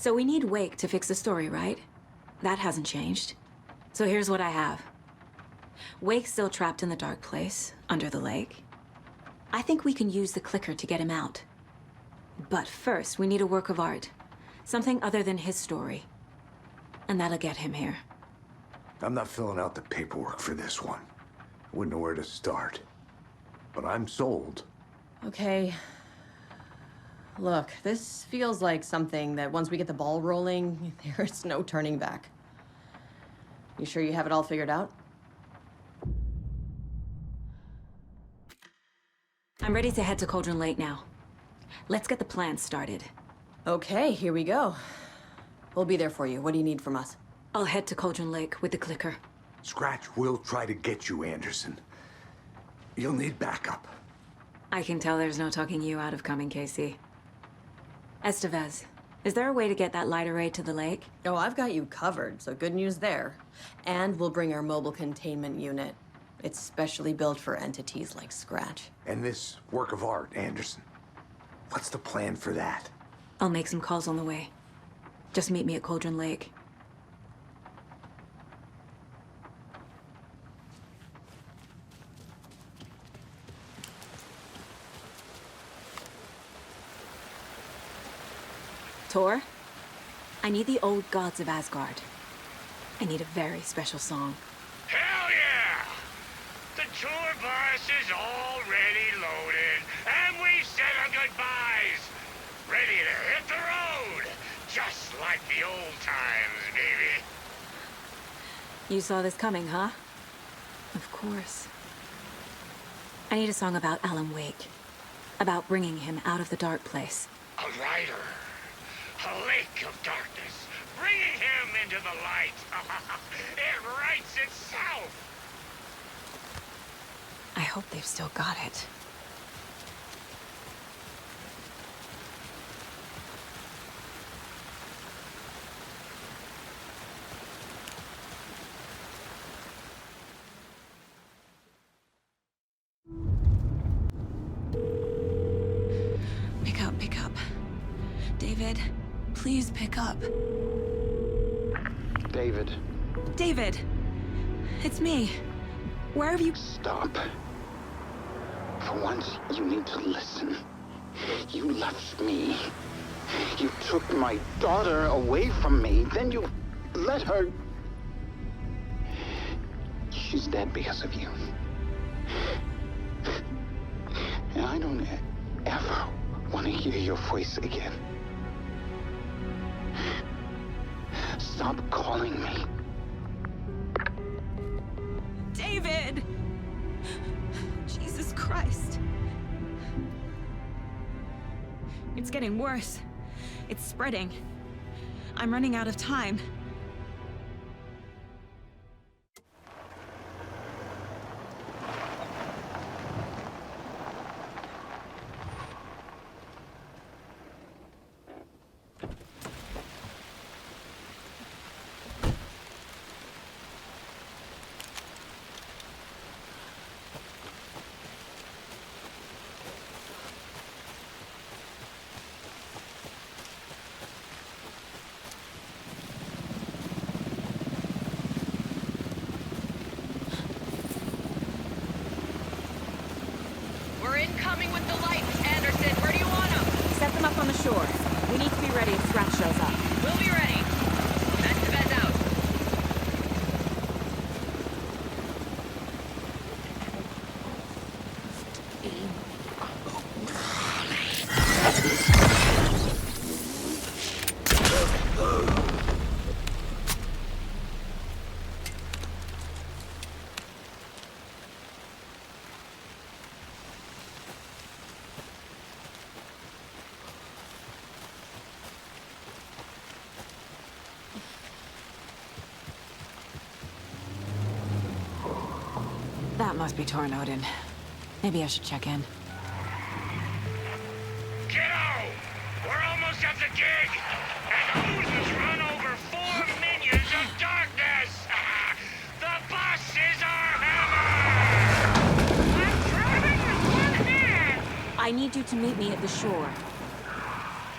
So we need Wake to fix the story, right? That hasn't changed. So here's what I have. Wake's still trapped in the dark place, under the lake. I think we can use the clicker to get him out. But first, we need a work of art. Something other than his story. And that'll get him here. I'm not filling out the paperwork for this one. I wouldn't know where to start. But I'm sold. Okay. Look, this feels like something that once we get the ball rolling, there's no turning back. You sure you have it all figured out? I'm ready to head to Cauldron Lake now. Let's get the plan started. Okay, here we go. We'll be there for you. What do you need from us? I'll head to Cauldron Lake with the clicker. Scratch will try to get you, Anderson. You'll need backup. I can tell there's no talking you out of coming, Casey. Estevez, is there a way to get that light array to the lake? Oh, I've got you covered, so good news there. And we'll bring our mobile containment unit. It's specially built for entities like Scratch. And this work of art, Anderson. What's the plan for that? I'll make some calls on the way. Just meet me at Cauldron Lake. Tor, I need the old gods of Asgard. I need a very special song. Hell yeah! The tour bus is already loaded, and we said our goodbyes. Ready to hit the road, just like the old times, baby. You saw this coming, huh? Of course. I need a song about Alan Wake. About bringing him out of the dark place. A rider. A lake of darkness, bringing him into the light. It writes itself. I hope they've still got it. Pick up. David, please pick up. David. David! It's me. Where have you... Stop. For once, you need to listen. You left me. You took my daughter away from me. Then you let her... She's dead because of you. And I don't ever want to hear your voice again. Stop calling me. David! Jesus Christ. It's getting worse. It's spreading. I'm running out of time. Incoming with the lights, Anderson. Where do you want them? Set them up on the shore. We need to be ready if Scratch shows up. We'll be ready. Estevez out. That must be torn, Odin. Maybe I should check in. Kiddo! We're almost at the gig! And Odin's run over 4 minions of darkness! The bus is our hammer! I'm driving with one hand! I need you to meet me at the shore.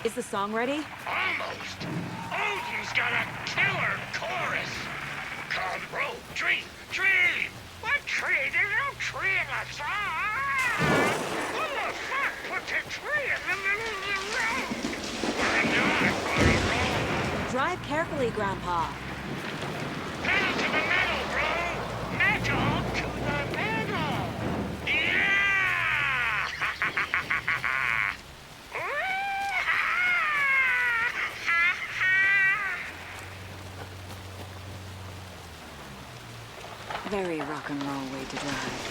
Is the song ready? Almost. Odin's got a killer chorus. Called Road Dream, Dream. What tree? There's no tree in the song. Who the fuck put the tree in the middle of the road? I'm not gonna roll. Drive carefully, Grandpa. Pedal to the metal, bro. Metal to the metal. Yeah! Very rock and roll way to drive.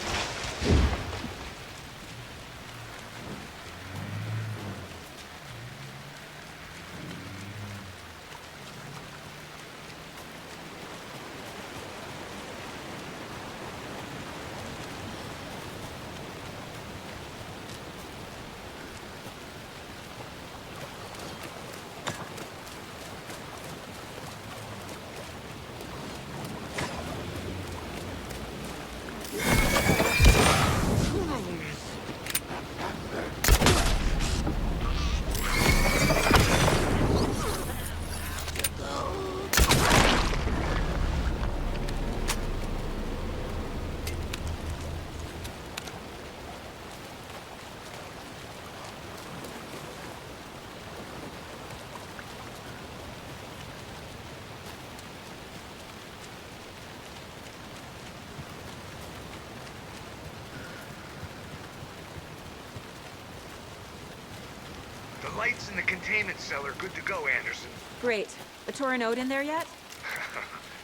The lights in the containment cell are good to go, Anderson. Great. The Tor and Odin there yet?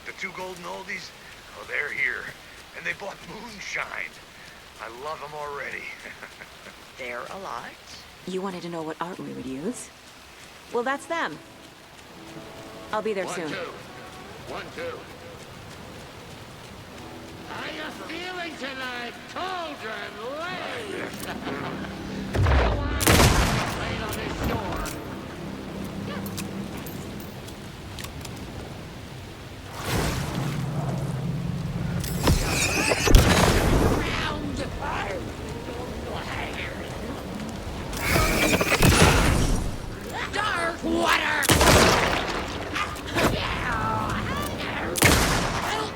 The two golden oldies? Oh, they're here. And they bought moonshine. I love them already. They're alive. You wanted to know what art we would use? Well, that's them. I'll be there soon. 1, 2. 1, 2. How you feeling tonight, Cauldron Lake? Go on, rain on this shore. Dark water!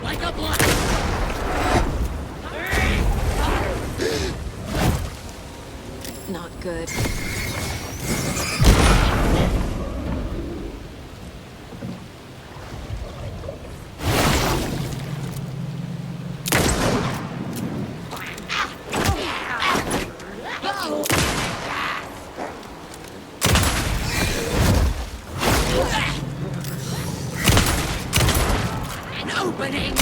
Like a blood! Not good. An opening!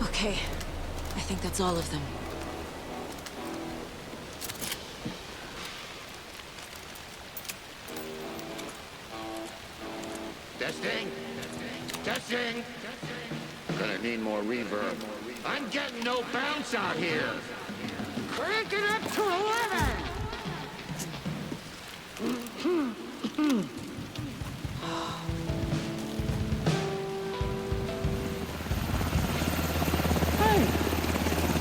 Okay. I think that's all of them. Testing. Testing. Gonna need more reverb. I'm getting no bounce out here. Crank it up to 11. Hey,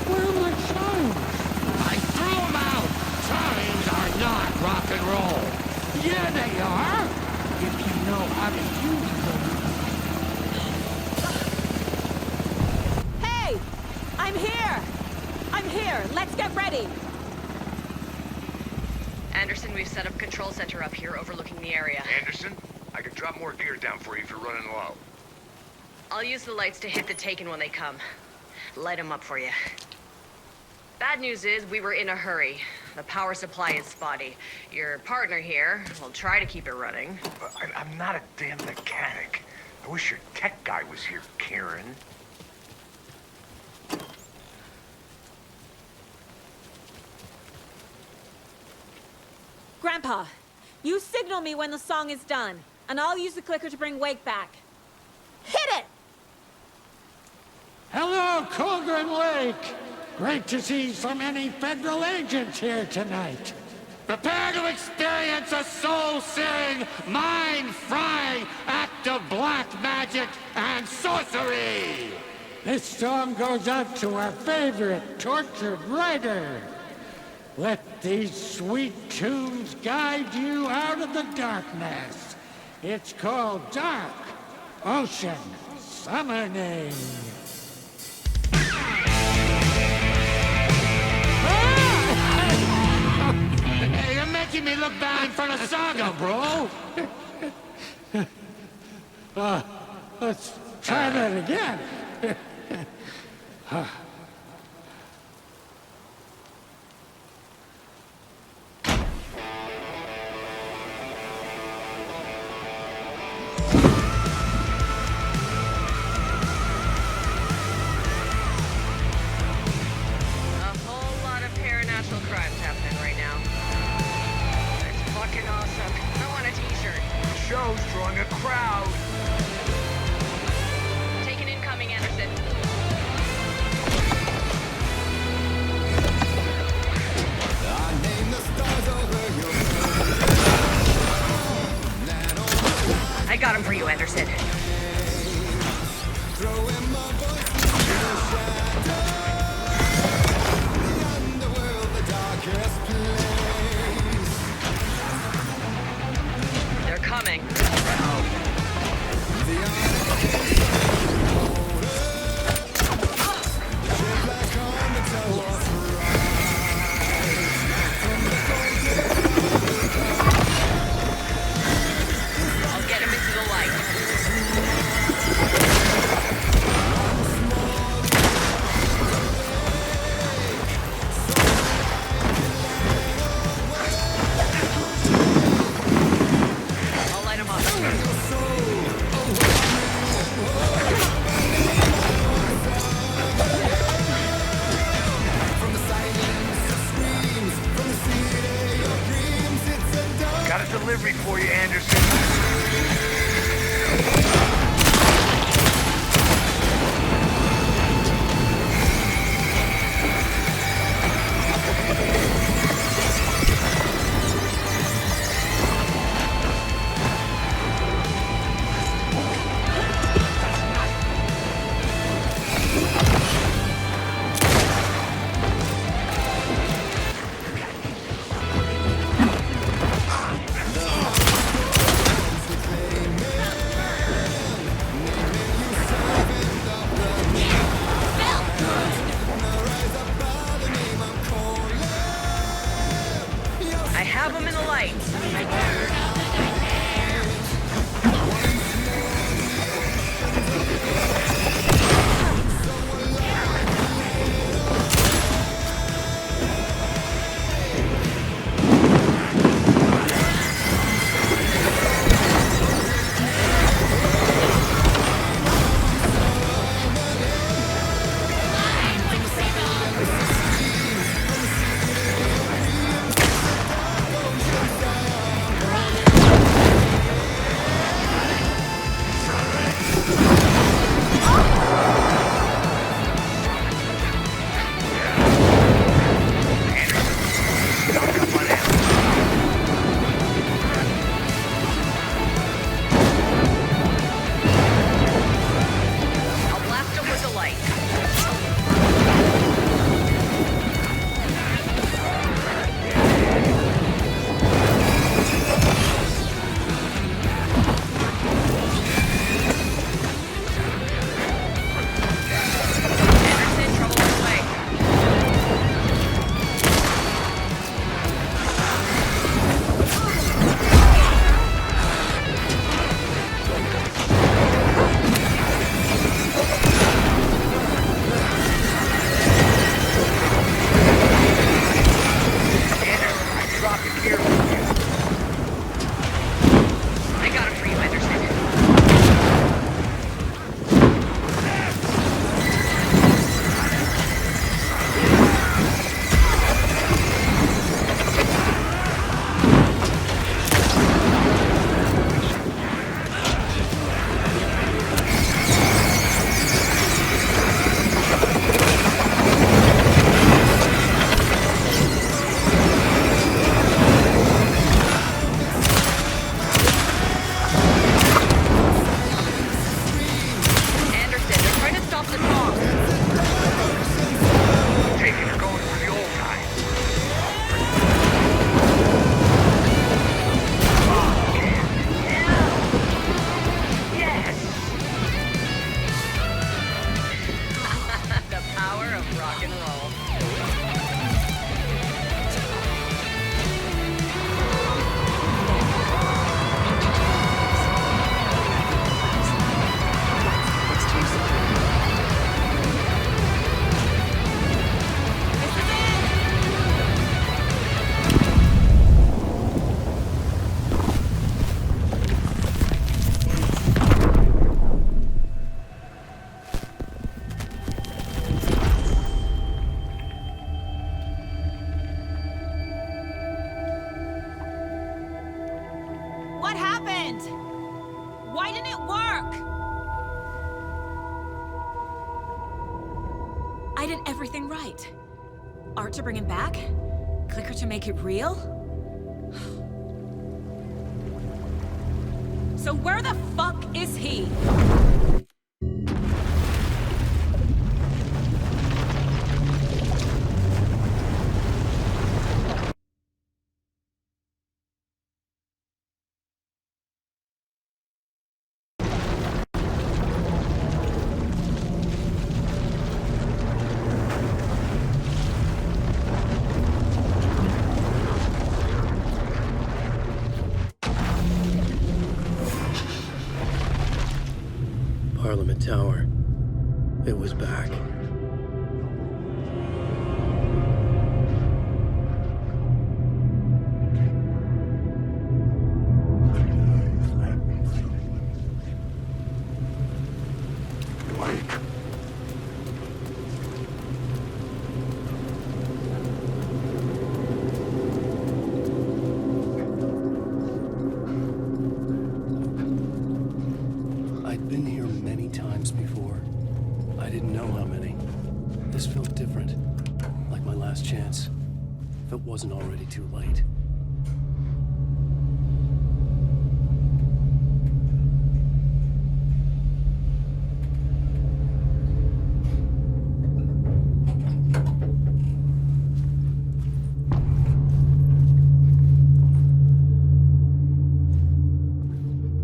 where are my chimes? I threw them out. Chimes are not rock and roll. Yeah, they are. If you know how to use them. Hey! I'm here! I'm here! Let's get ready! Anderson, we've set up control center up here overlooking the area. Anderson, I can drop more gear down for you if you're running low. I'll use the lights to hit the Taken when they come. Light them up for you. Bad news is we were in a hurry. The power supply is spotty. Your partner here will try to keep it running. I'm not a damn mechanic. I wish your tech guy was here, Karen. Grandpa, you signal me when the song is done, and I'll use the clicker to bring Wake back. Hit it! Hello, Cauldron Lake. Great to see so many federal agents here tonight. Prepare to experience a soul-searing, mind-frying act of black magic and sorcery! This song goes out to our favorite tortured writer. Let these sweet tunes guide you out of the darkness. It's called Dark Ocean Summoning. Hey, you're making me look bad in front of Saga, bro. Let's try that again. Show's drawing a crowd. Taking incoming, Anderson. power of rock and roll. What happened? Why didn't it work? I did everything right. Art to bring him back? Clicker to make it real? So where the fuck is he? Parliament Tower. It was back. I'd been here many times before. I didn't know how many. This felt different, like my last chance, if it wasn't already too late.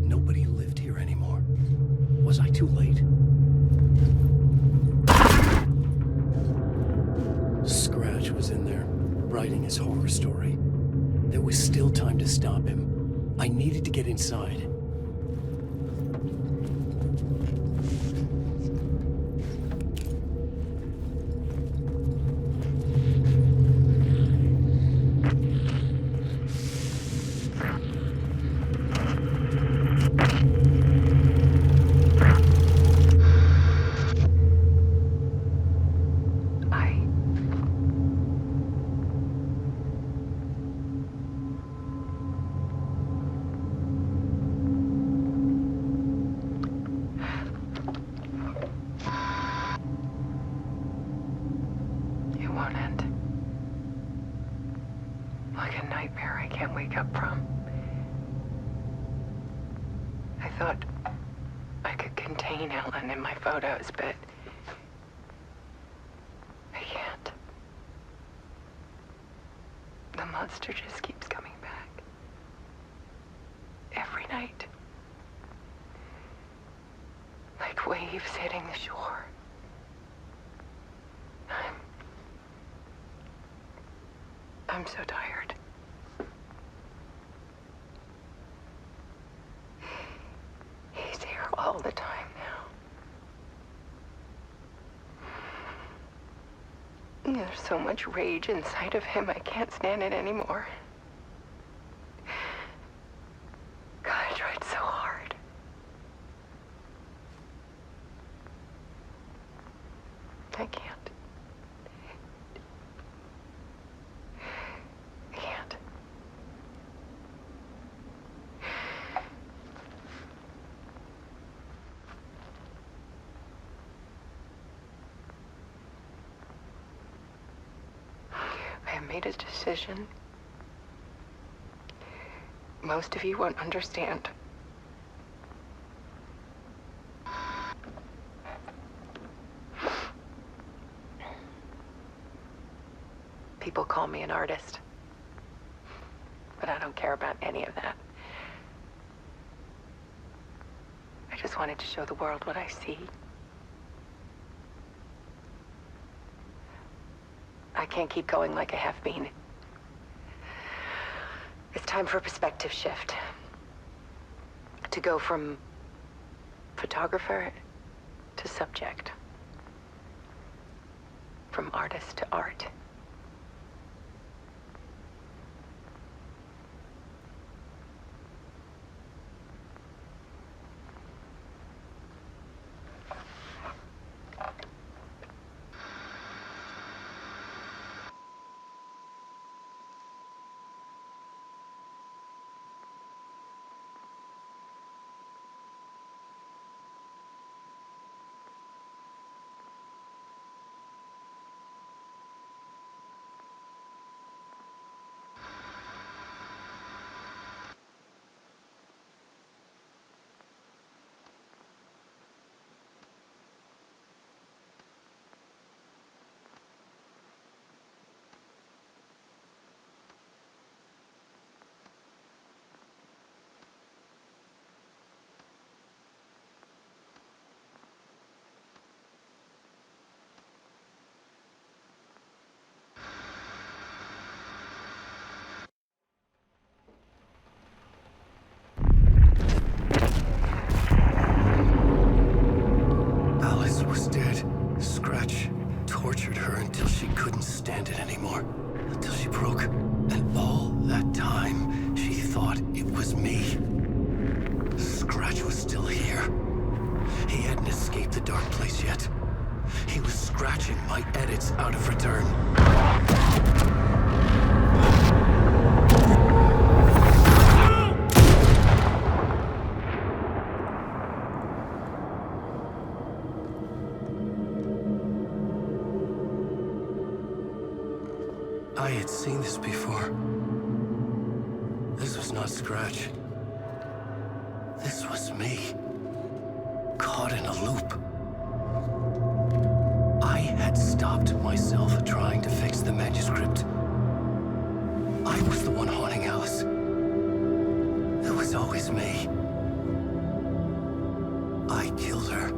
Nobody lived here anymore. Was I too late? Scratch was in there, writing his horror story. There was still time to stop him. I needed to get inside. It won't end. Like a nightmare I can't wake up from. I thought I could contain Ellen in my photos, but I can't. The monster just keeps coming back. Every night. Like waves hitting the shore. I'm so tired. He's here all the time now. There's so much rage inside of him, I can't stand it anymore. God, I tried so hard. I can't. I can't. I have made a decision. Most of you won't understand. People call me an artist, but I don't care about any of that. I just wanted to show the world what I see. can't keep going like I have been. It's time for a perspective shift. To go from photographer to subject. From artist to art. Tortured her until she couldn't stand it anymore. Until she broke. And all that time, she thought it was me. Scratch was still here. He hadn't escaped the dark place yet. He was scratching my edits out of return. I had seen this before. This was not Scratch. This was me. Caught in a loop. I had stopped myself trying to fix the manuscript. I was the one haunting Alice. It was always me. I killed her.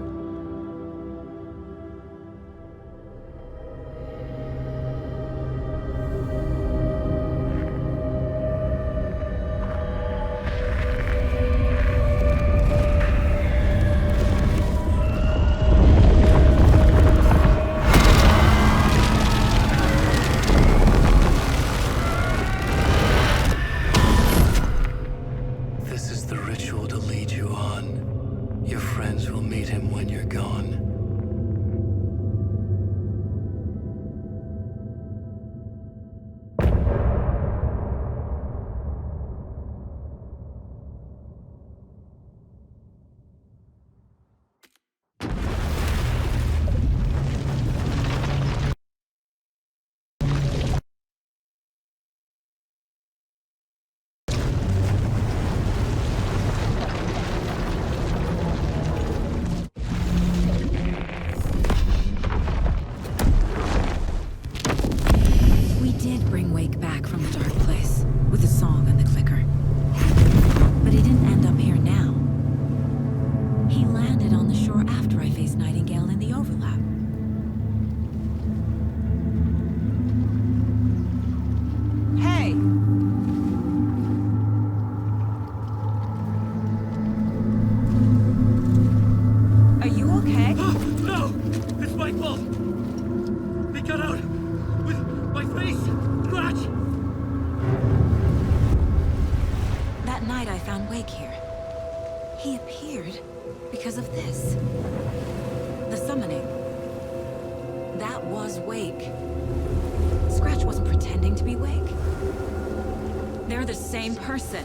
Person.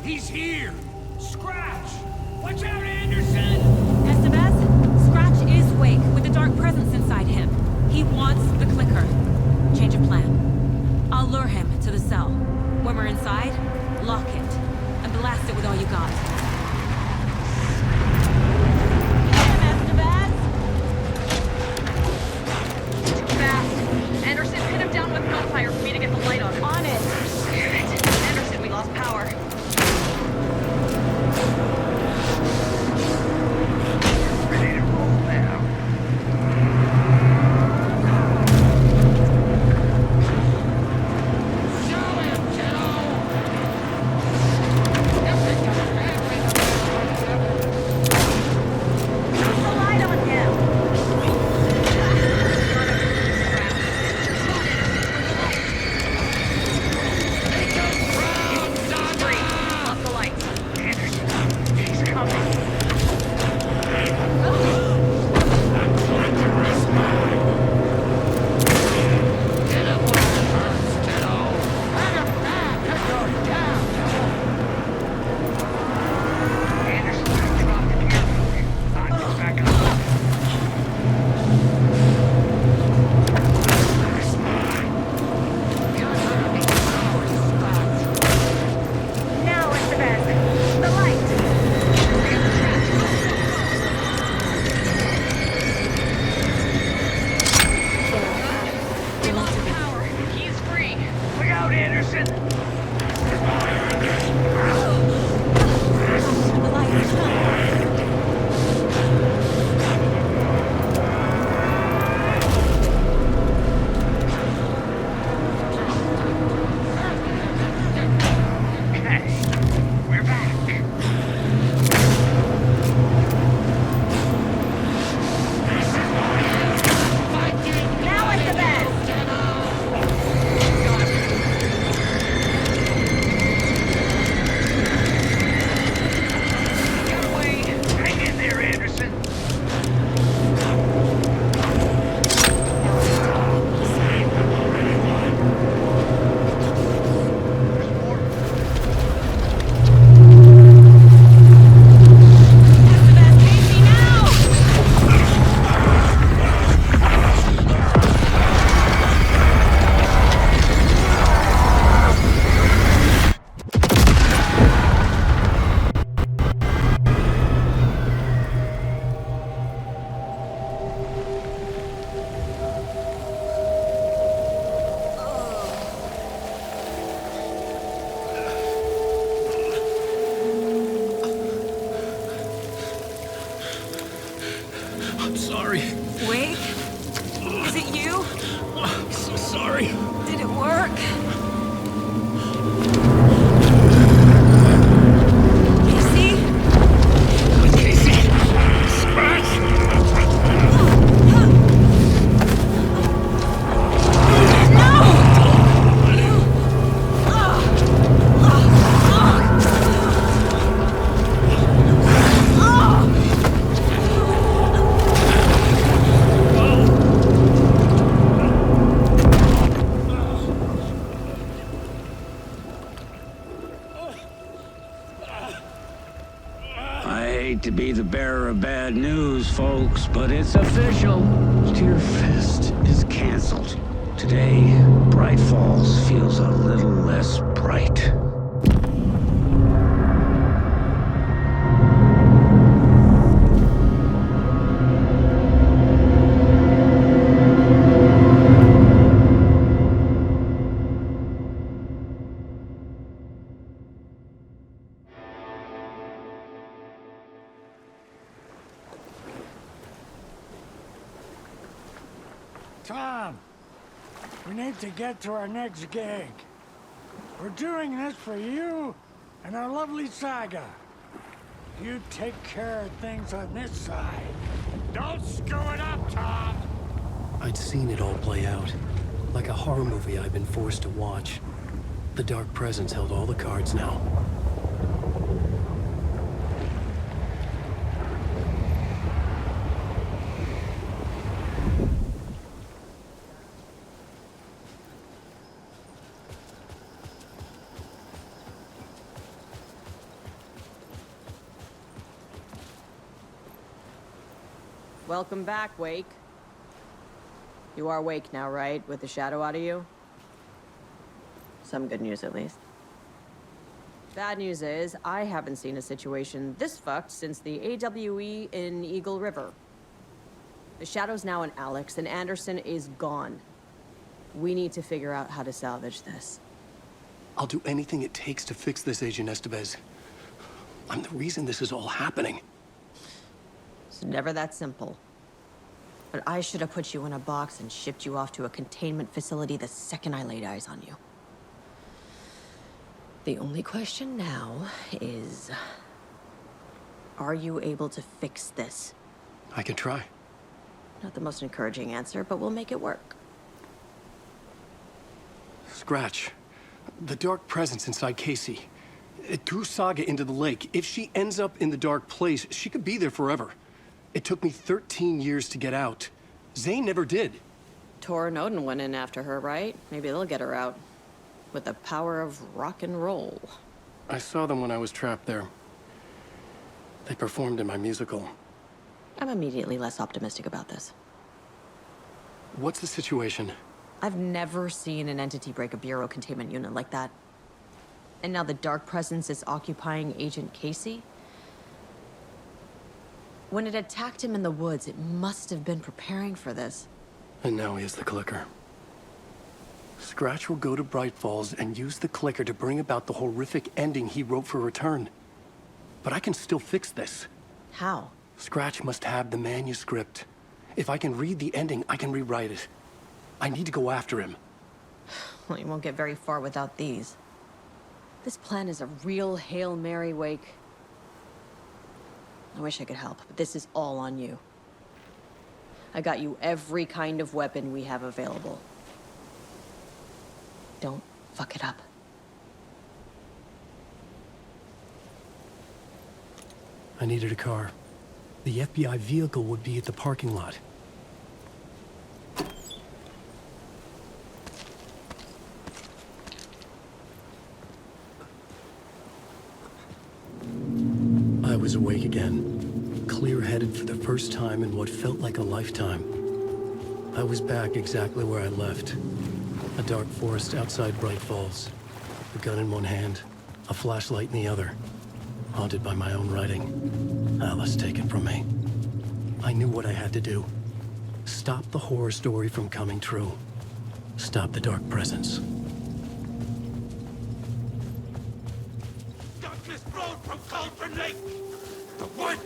He's here! Scratch! Watch out, Anderson! Estevez, Scratch is Wake with the dark presence inside him. He wants the clicker. Change of plan. I'll lure him to the cell. When we're inside, lock it and blast it with all you got. Get him, Estevez! Fast! Anderson, pin him down with gunfire for me to get the light on. On it! Anderson, we lost power. Ready to roll now. to be the bearer of bad news, folks, but it's official. Dear Fist is canceled. Today, Bright Falls feels a little less bright. Tom, we need to get to our next gig. We're doing this for you and our lovely Saga. You take care of things on this side. Don't screw it up, Tom! I'd seen it all play out. Like a horror movie I'd been forced to watch. The Dark Presence held all the cards now. Welcome back, Wake. You are Wake now, right? With the shadow out of you? Some good news, at least. Bad news is, I haven't seen a situation this fucked since the AWE in Eagle River. The shadow's now in Alex, and Anderson is gone. We need to figure out how to salvage this. I'll do anything it takes to fix this, Agent Estevez. I'm the reason this is all happening. It's never that simple. But I should have put you in a box and shipped you off to a containment facility the second I laid eyes on you. The only question now is... are you able to fix this? I can try. Not the most encouraging answer, but we'll make it work. Scratch. The Dark Presence inside Casey. It threw Saga into the lake. If she ends up in the dark place, she could be there forever. It took me 13 years to get out. Zane never did. Tor and Odin went in after her, right? Maybe they'll get her out. With the power of rock and roll. I saw them when I was trapped there. They performed in my musical. I'm immediately less optimistic about this. What's the situation? I've never seen an entity break a bureau containment unit like that. And now the Dark Presence is occupying Agent Casey? When it attacked him in the woods, it must have been preparing for this. And now he has the clicker. Scratch will go to Bright Falls and use the clicker to bring about the horrific ending he wrote for Return. But I can still fix this. How? Scratch must have the manuscript. If I can read the ending, I can rewrite it. I need to go after him. Well, you won't get very far without these. This plan is a real Hail Mary, Wake. I wish I could help, but this is all on you. I got you every kind of weapon we have available. Don't fuck it up. I needed a car. The FBI vehicle would be at the parking lot. I was awake again, clear-headed for the first time in what felt like a lifetime. I was back exactly where I left. A dark forest outside Bright Falls. A gun in one hand, a flashlight in the other. Haunted by my own writing. Alice taken from me. I knew what I had to do. Stop the horror story from coming true. Stop the Dark Presence. Stop this road from Cauldron Lake! The woods!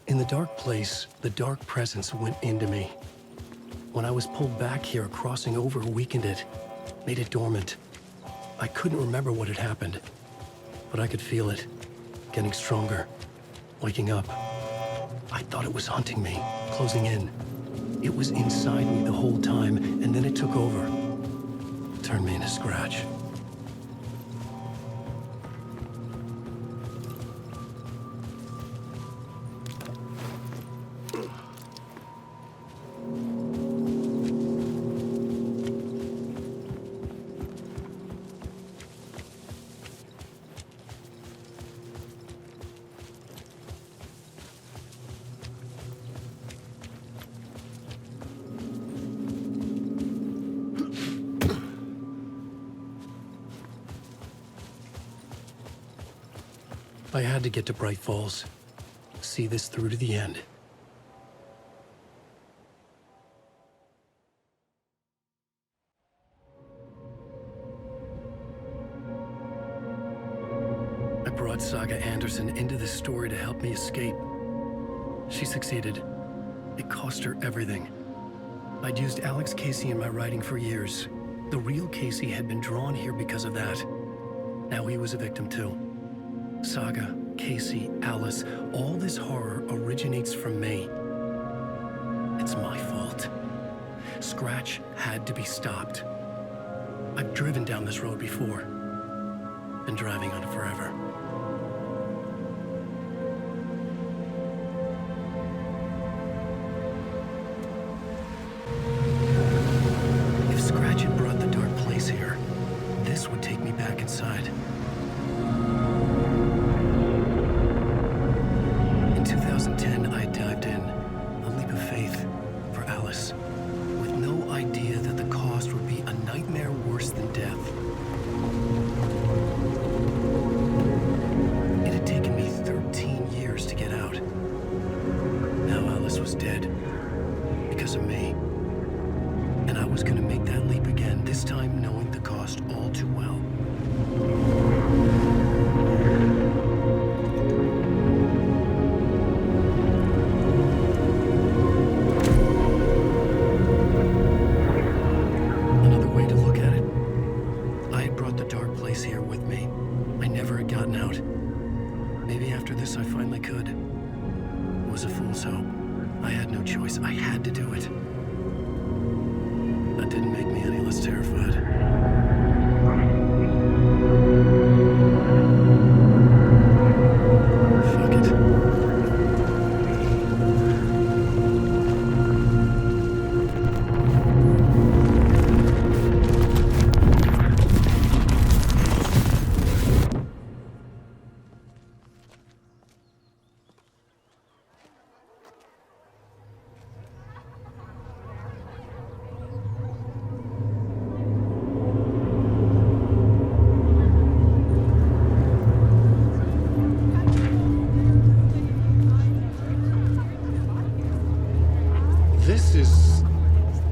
In the dark place, the dark presence went into me. When I was pulled back here, crossing over weakened it, made it dormant. I couldn't remember what had happened, but I could feel it, getting stronger, waking up. I thought it was hunting me, closing in. It was inside me the whole time, and then it took over. Turned me into Scratch. I had to get to Bright Falls. See this through to the end. I brought Saga Anderson into this story to help me escape. She succeeded. It cost her everything. I'd used Alex Casey in my writing for years. The real Casey had been drawn here because of that. Now he was a victim too. Saga, Casey, Alice, all this horror originates from me. It's my fault. Scratch had to be stopped. I've driven down this road before. Been driving on it forever. If Scratch had brought the dark place here, this would take me back inside. In 2010, I dived in, a leap of faith, for Alice, with no idea that the cost would be a nightmare worse than death. It had taken me 13 years to get out. Now Alice was dead, because of me. And I was gonna make that leap again, this time knowing the cost all too well. Here with me. I never had gotten out. Maybe after this I finally could. It was a fool's hope. I had no choice. I had to do it. That didn't make me any less terrified. Fuck it. This is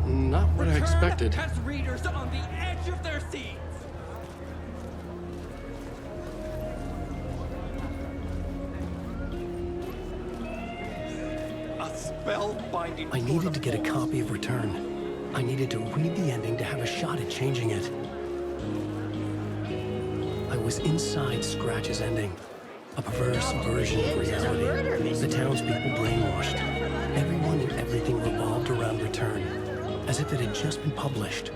not what I expected. Has readers on the edge of their seats. A spellbinding. I needed to get a copy of Return. I needed to read the ending to have a shot at changing it. I was inside Scratch's ending. A perverse version of reality. The townspeople brainwashed. Everyone and everything revolved around Return, as if it had just been published.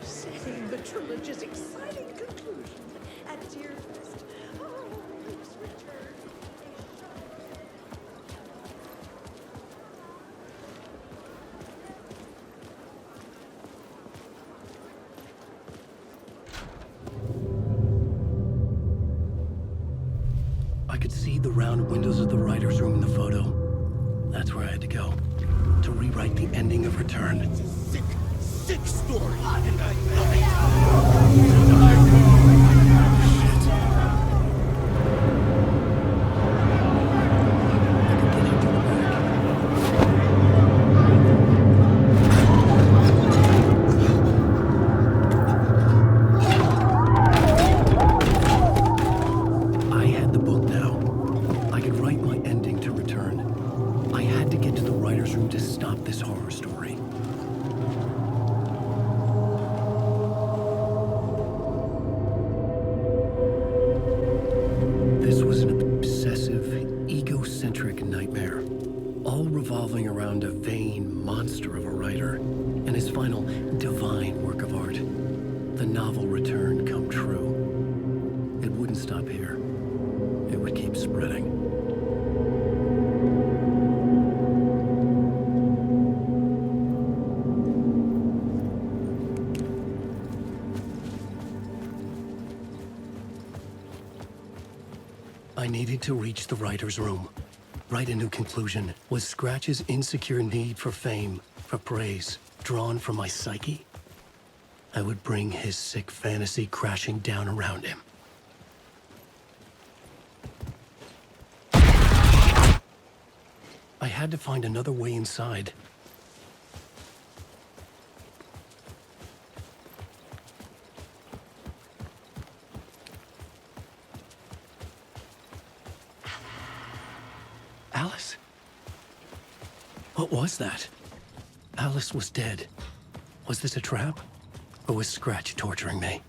Setting the trilogy's exciting conclusion at Dearest. Oh, please return. I could see the round windows of the writer's room in the photo. That's where I had to go, to rewrite the ending of Return. It's a sick, sick story, and I around a vain monster of a writer and his final divine work of art. The novel return come true. It wouldn't stop here. It would keep spreading. I needed to reach the writer's room. Write a new conclusion. Was Scratch's insecure need for fame, for praise, drawn from my psyche? I would bring his sick fantasy crashing down around him. I had to find another way inside. Alice? What was that? Alice was dead. Was this a trap? Or was Scratch torturing me?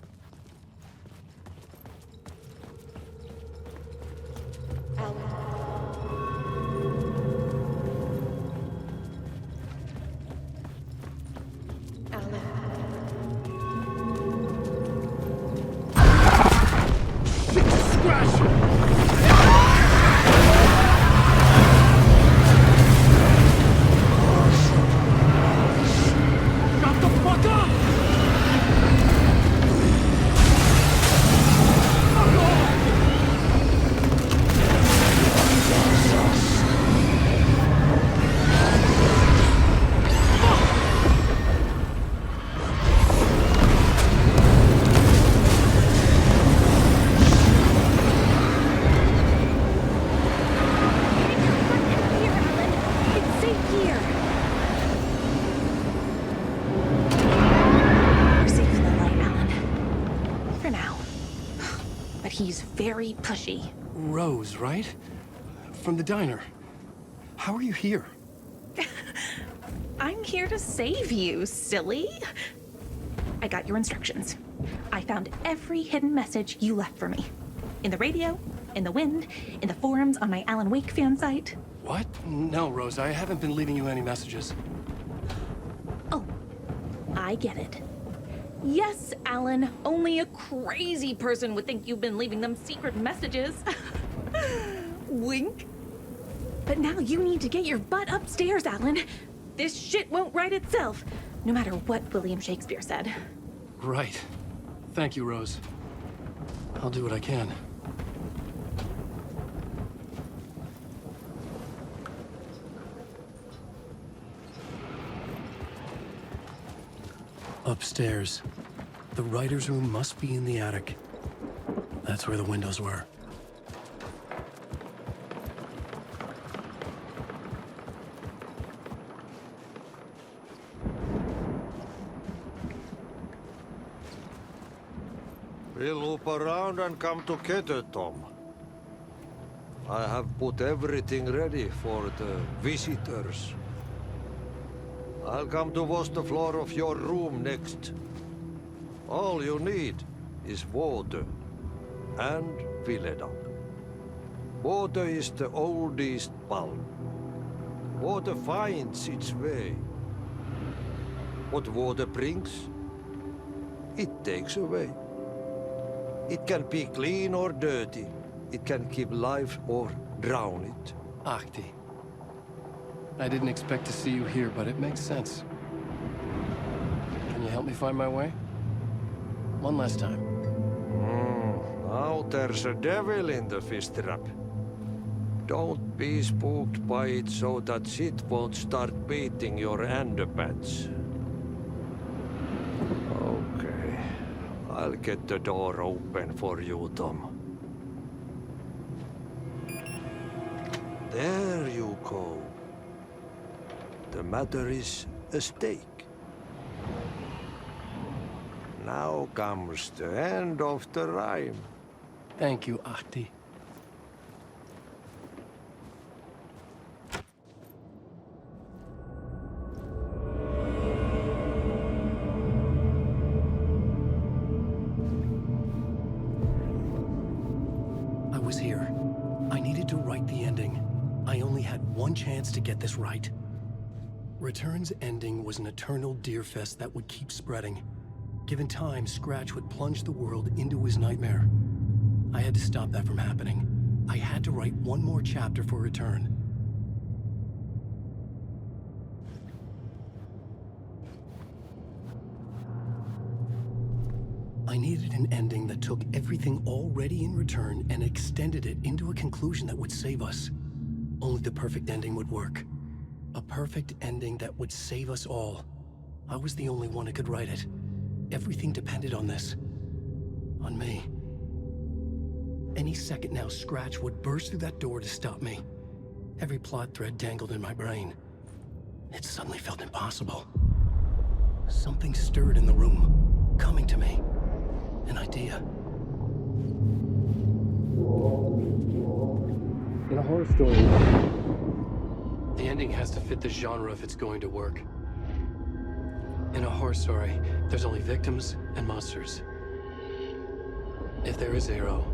Very pushy. Rose, right? From the diner. How are you here? I'm here to save you, silly. I got your instructions. I found every hidden message you left for me. In the radio, in the wind, in the forums on my Alan Wake fan site. What? No, Rose, I haven't been leaving you any messages. Oh, I get it. Yes, Alan, only a crazy person would think you've been leaving them secret messages. Wink. But now you need to get your butt upstairs, Alan. This shit won't right itself, no matter what William Shakespeare said. Right. Thank you, Rose. I'll do what I can. Upstairs. The writer's room must be in the attic. That's where the windows were. We'll loop around and come together, Tom. I have put everything ready for the visitors. I'll come to wash the floor of your room next. All you need is water and fill it up. Water is the oldest bulb. Water finds its way. What water brings, it takes away. It can be clean or dirty. It can give life or drown it. Ahti. I didn't expect to see you here, but it makes sense. Can you help me find my way? One last time. Now there's a devil in the fish trap. Don't be spooked by it so that shit won't start beating your underpants. Okay. I'll get the door open for you, Tom. There you go. The matter is a stake. Now comes the end of the rhyme. Thank you, Ahti. I was here. I needed to write the ending. I only had one chance to get this right. Return's ending was an eternal deerfest that would keep spreading. Given time, Scratch would plunge the world into his nightmare. I had to stop that from happening. I had to write one more chapter for Return. I needed an ending that took everything already in Return and extended it into a conclusion that would save us. Only the perfect ending would work. A perfect ending that would save us all. I was the only one who could write it. Everything depended on this. On me. Any second now, Scratch would burst through that door to stop me. Every plot thread dangled in my brain. It suddenly felt impossible. Something stirred in the room, coming to me. An idea. In a horror story, the ending has to fit the genre if it's going to work. In a horror story, there's only victims and monsters. If there is Arrow,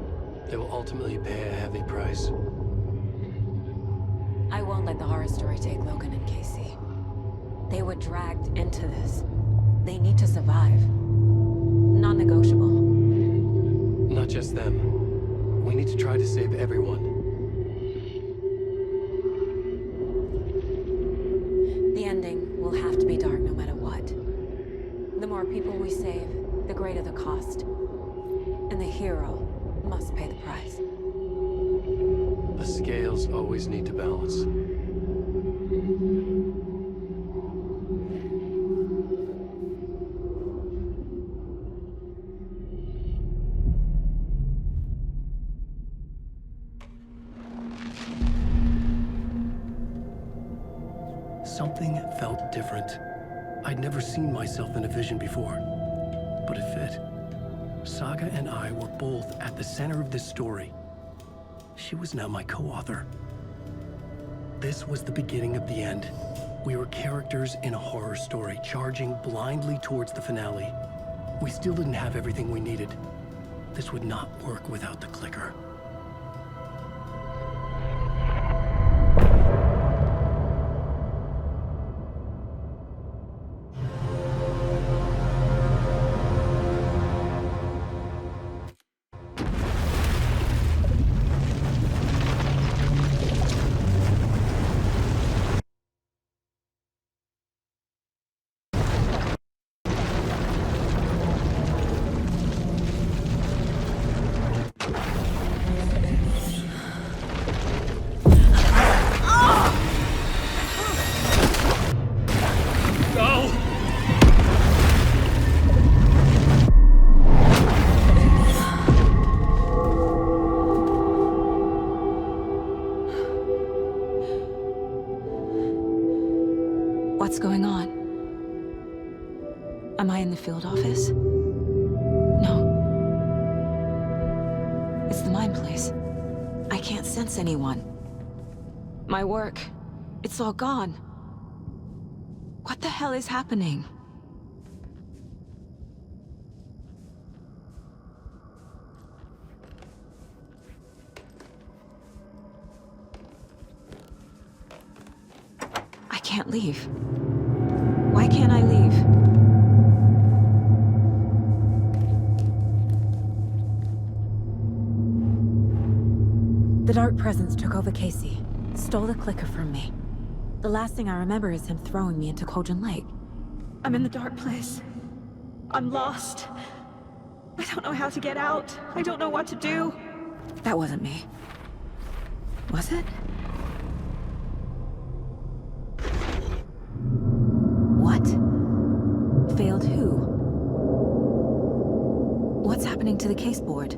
they will ultimately pay a heavy price. I won't let the horror story take Logan and Casey. They were dragged into this. They need to survive. Non-negotiable. Not just them. We need to try to save everyone. The ending will have to be dark no matter what. The more people we save, the greater the cost. And the hero must pay the price. The scales always need to balance. Something felt different. I'd never seen myself in a vision before, but it fit. Saga and I were both at the center of this story. She was now my co-author. This was the beginning of the end. We were characters in a horror story, charging blindly towards the finale. We still didn't have everything we needed. This would not work without the clicker. What's going on? Am I in the field office? No. It's the mine place. I can't sense anyone. My work, it's all gone. What the hell is happening? I can't leave. Why can't I leave? The dark presence took over Casey, stole the clicker from me. The last thing I remember is him throwing me into Cauldron Lake. I'm in the dark place. I'm lost. I don't know how to get out. I don't know what to do. That wasn't me. Was it? What? Failed who? What's happening to the caseboard?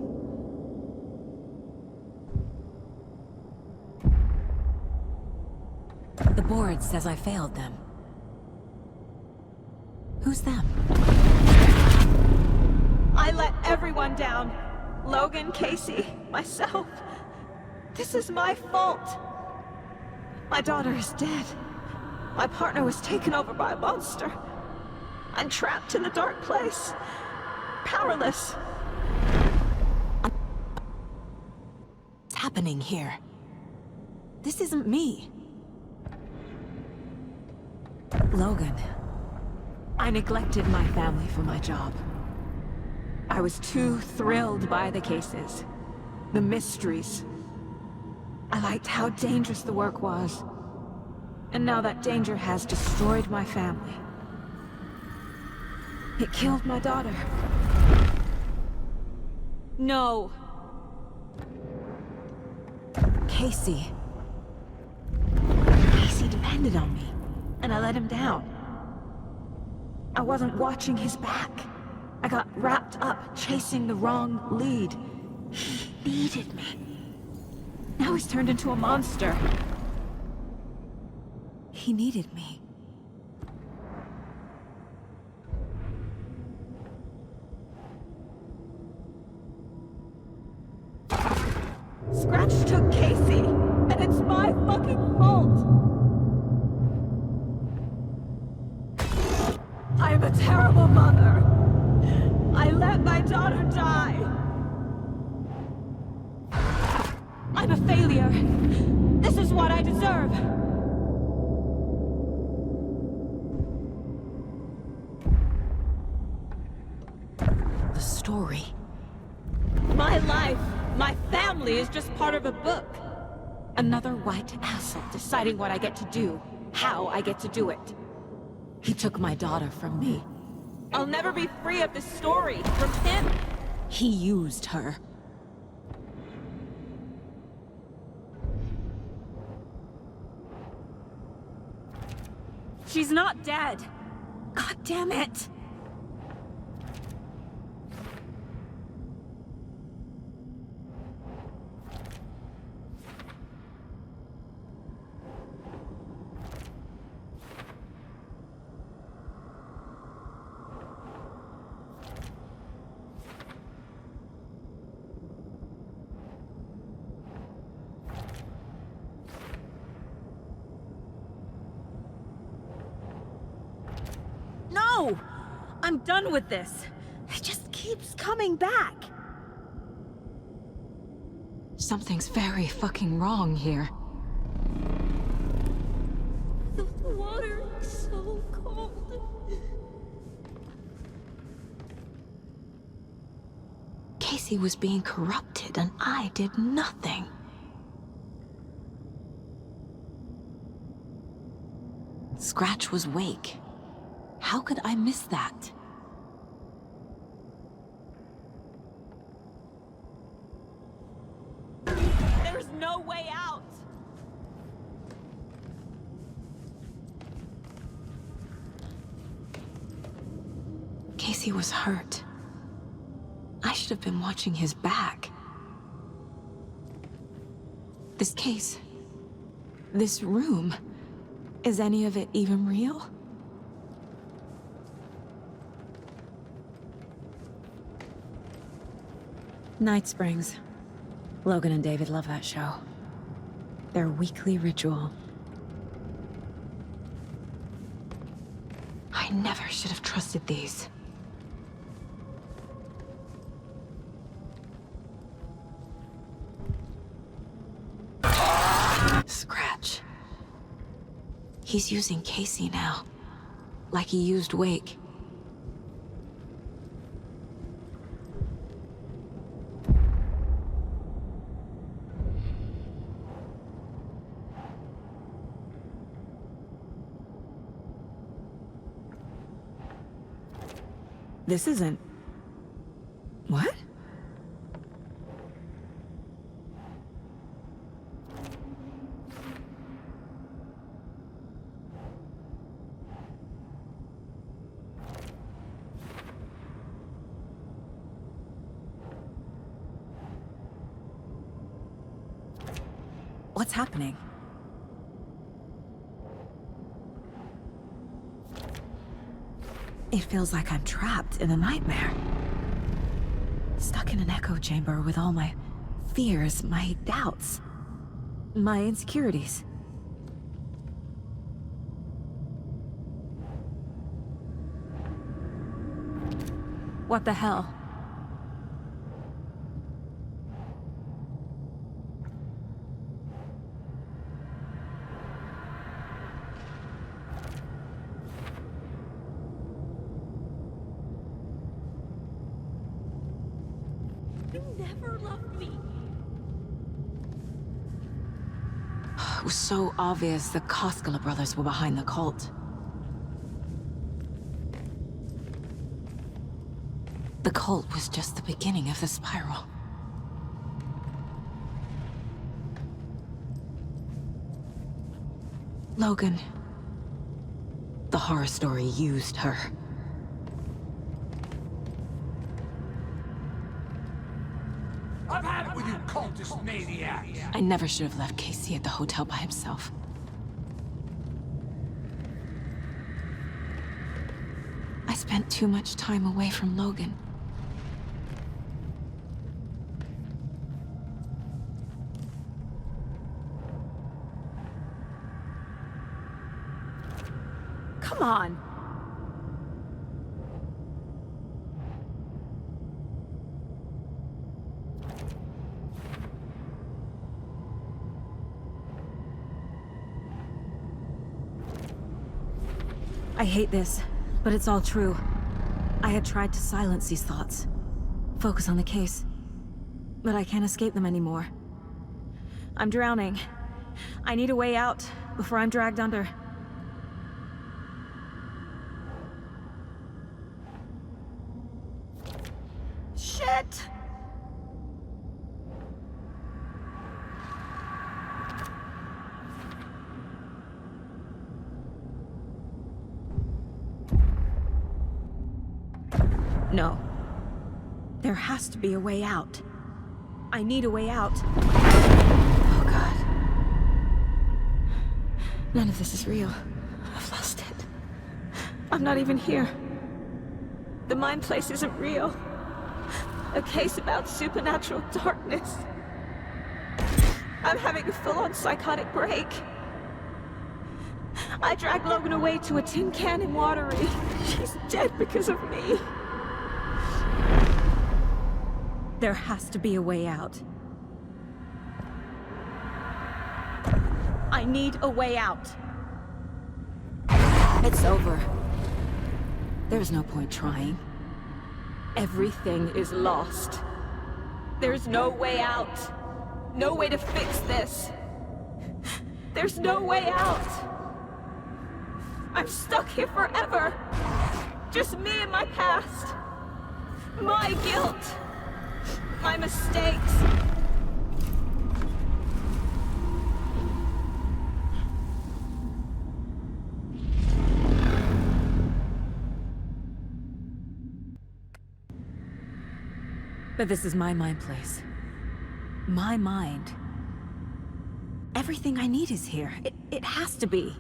The board says I failed them. Who's them? I let everyone down. Logan, Casey, myself. This is my fault. My daughter is dead. My partner was taken over by a monster. I'm trapped in the dark place. Powerless. What's happening here? This isn't me. Logan, I neglected my family for my job. I was too thrilled by the cases, the mysteries. I liked how dangerous the work was. And now that danger has destroyed my family. It killed my daughter. No. Casey. Casey depended on me, and I let him down. I wasn't watching his back. I got wrapped up chasing the wrong lead. He needed me. Now he's turned into a monster. He needed me. Scratch took Casey, and it's my fucking fault! I'm a terrible mother. I let my daughter die. I'm a failure. This is what I deserve. The story. My life, my family is just part of a book. Another white asshole deciding what I get to do, how I get to do it. He took my daughter from me. I'll never be free of this story from him. He used her. She's not dead. God damn it. No! I'm done with this. It just keeps coming back. Something's very fucking wrong here. The water is so cold. Casey was being corrupted and I did nothing. Scratch was Wake. How could I miss that? There's no way out! Casey was hurt. I should have been watching his back. This case, this room, is any of it even real? Night Springs. Logan and David love that show. Their weekly ritual. I never should have trusted these. Scratch. He's using Casey now. Like he used Wake. This isn't... What? What's happening? It feels like I'm trapped in a nightmare. Stuck in an echo chamber with all my fears, my doubts, my insecurities. What the hell? You never loved me. It was so obvious the Koskela brothers were behind the cult. The cult was just the beginning of the spiral. Logan, the horror story used her. I've had it with you cultist maniacs! I never should have left Casey at the hotel by himself. I spent too much time away from Logan. Come on. I hate this, but it's all true. I had tried to silence these thoughts. Focus on the case. But I can't escape them anymore. I'm drowning. I need a way out before I'm dragged under. Shit! No. There has to be a way out. I need a way out. Oh, God. None of this is real. I've lost it. I'm not even here. The mind place isn't real. A case about supernatural darkness. I'm having a full-on psychotic break. I dragged Logan away to a tin can in Watery. She's dead because of me. There has to be a way out. I need a way out. It's over. There's no point trying. Everything is lost. There's no way out. No way to fix this. There's no way out. I'm stuck here forever. Just me and my past. My guilt. My mistakes. But this is my mind place. My mind. Everything I need is here. It has to be.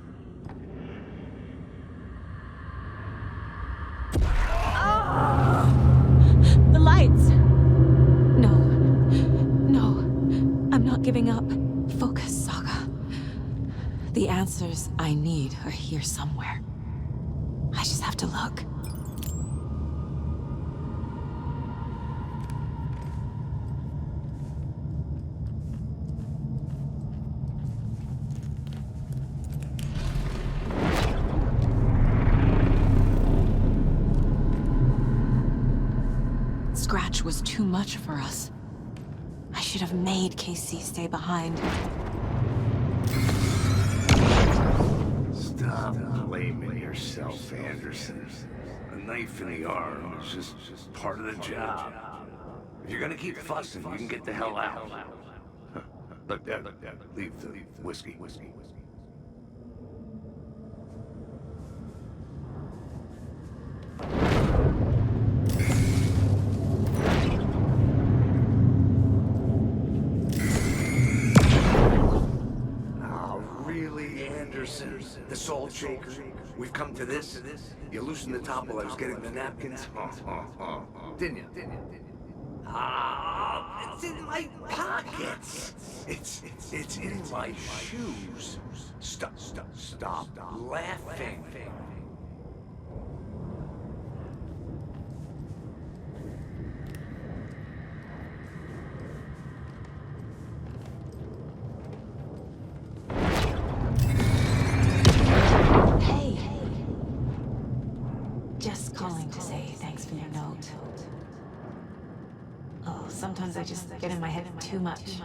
The lights! No, I'm not giving up. Focus, Saga. The answers I need are here somewhere. I just have to look. Scratch was too much for us. I should have made Casey stay behind. Stop blaming yourself, Anderson. A knife in the arm is just part of the job. If you're gonna keep fussing, you can get the hell out. Look, leave the whiskey. The salt shaker. We've come to this. You loosened the top while I was getting the napkins. Didn't you? It's in my pockets. It's in my shoes. Stop laughing. sometimes I just get in my head too much.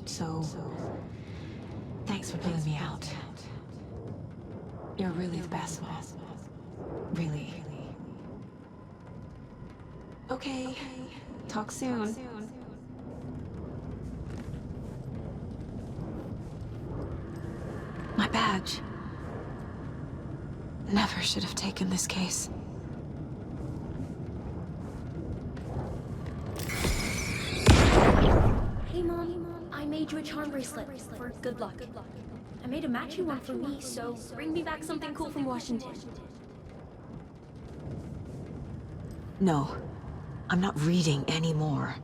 So, thanks for pulling me out. You're really the best, Mom. Really. Okay. Talk soon. My badge. Never should have taken this case. Hey, Mom. I made you a charm bracelet for good luck. I made a matching one for me, so bring me back something cool from Washington. No. I'm not reading anymore.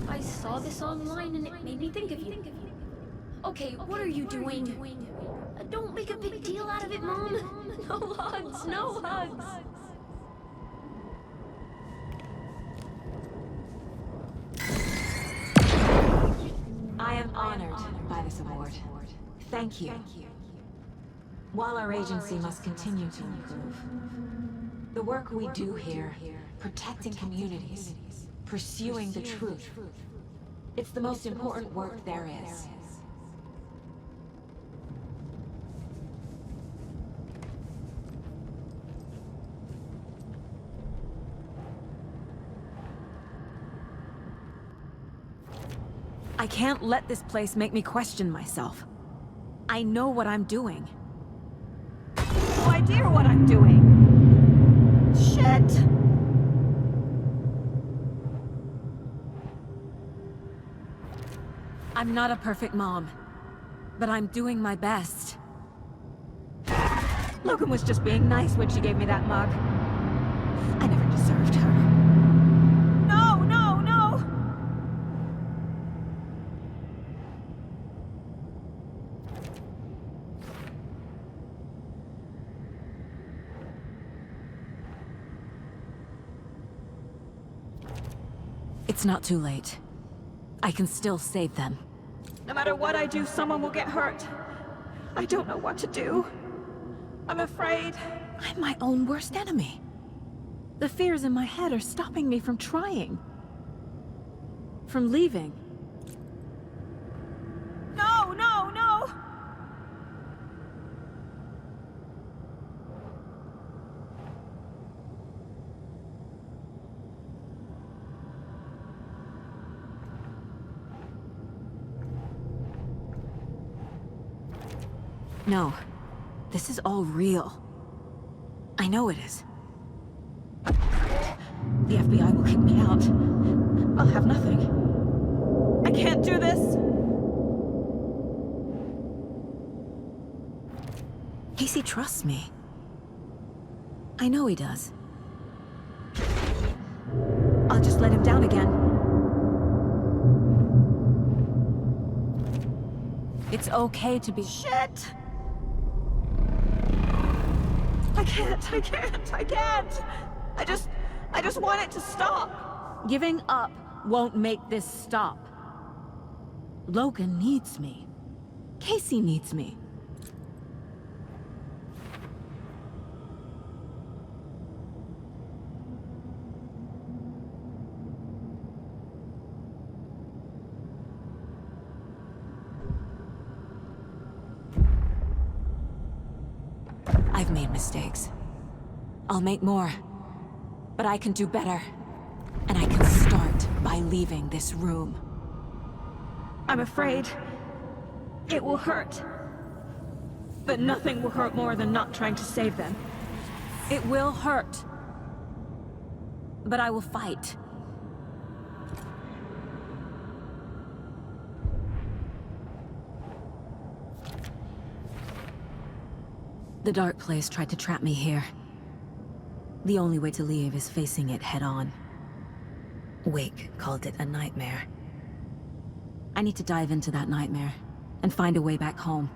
I saw this online and it made me think of you. Okay, what are you doing? Don't make a big deal out of it, Mom. No hugs, no hugs. I am honored by this award. Thank you. While our agency must continue to improve, the work we do here, protecting communities, pursuing the truth, it's the most important work there is. I can't let this place make me question myself. I know what I'm doing. No idea what I'm doing. Shit! I'm not a perfect mom, but I'm doing my best. Logan was just being nice when she gave me that mug. I never deserved her. No, no, no! It's not too late. I can still save them. No matter what I do, someone will get hurt. I don't know what to do. I'm afraid. I'm my own worst enemy. The fears in my head are stopping me from trying. From leaving. No, no, no! No. This is all real. I know it is. The FBI will kick me out. I'll have nothing. I can't do this! Casey trusts me. I know he does. I'll just let him down again. It's okay to be— Shit! I can't! I just want it to stop! Giving up won't make this stop. Logan needs me. Casey needs me. I've made mistakes. I'll make more. But I can do better. And I can start by leaving this room. I'm afraid it will hurt. But nothing will hurt more than not trying to save them. It will hurt. But I will fight. The dark place tried to trap me here. The only way to leave is facing it head-on. Wake called it a nightmare. I need to dive into that nightmare and find a way back home.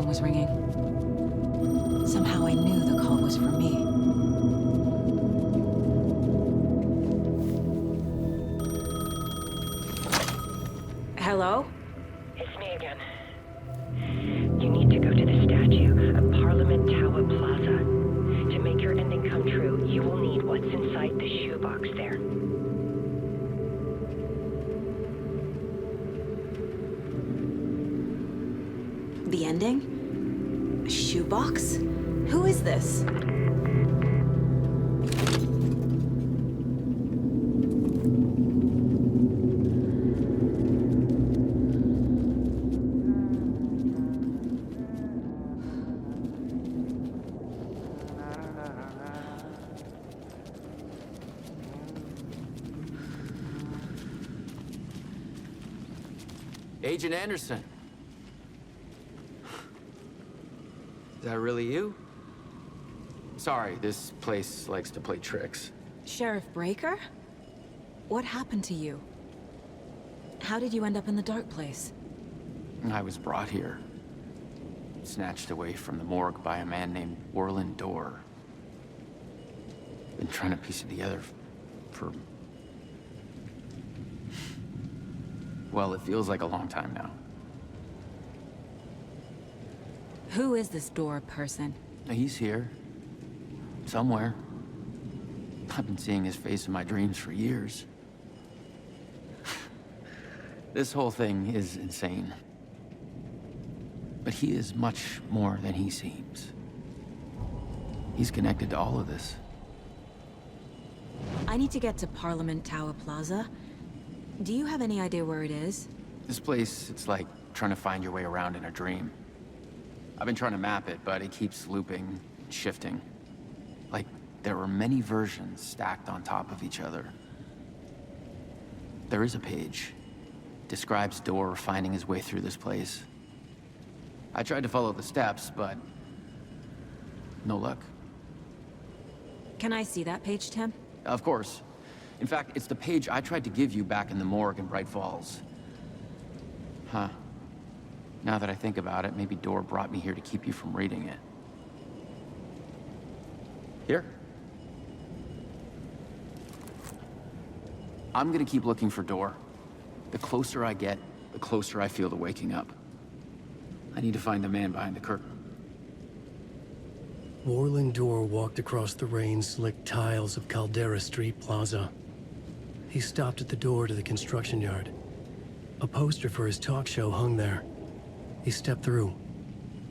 phone was ringing. Somehow I knew the call was for me. Hello? It's me again. You need to go to the statue of Parliament Tower Plaza. To make your ending come true, you will need what's inside the shoebox there. The ending? A shoebox? Who is this? Agent Anderson. Is that really you? Sorry, this place likes to play tricks. Sheriff Breaker? What happened to you? How did you end up in the dark place? I was brought here. Snatched away from the morgue by a man named Warland Dorr. Been trying to piece it together for... well, it feels like a long time now. Who is this Dorr person? He's here. Somewhere. I've been seeing his face in my dreams for years. This whole thing is insane. But he is much more than he seems. He's connected to all of this. I need to get to Parliament Tower Plaza. Do you have any idea where it is? This place, it's like trying to find your way around in a dream. I've been trying to map it, but it keeps looping, shifting. Like there are many versions stacked on top of each other. There is a page. Describes Dorr finding his way through this place. I tried to follow the steps, but no luck. Can I see that page, Tim? Of course. In fact, it's the page I tried to give you back in the morgue in Bright Falls. Huh. Now that I think about it, maybe Dorr brought me here to keep you from reading it. Here. I'm gonna keep looking for Dorr. The closer I get, the closer I feel to waking up. I need to find the man behind the curtain. Warland Dorr walked across the rain-slicked tiles of Caldera Street Plaza. He stopped at the door to the construction yard. A poster for his talk show hung there. He stepped through,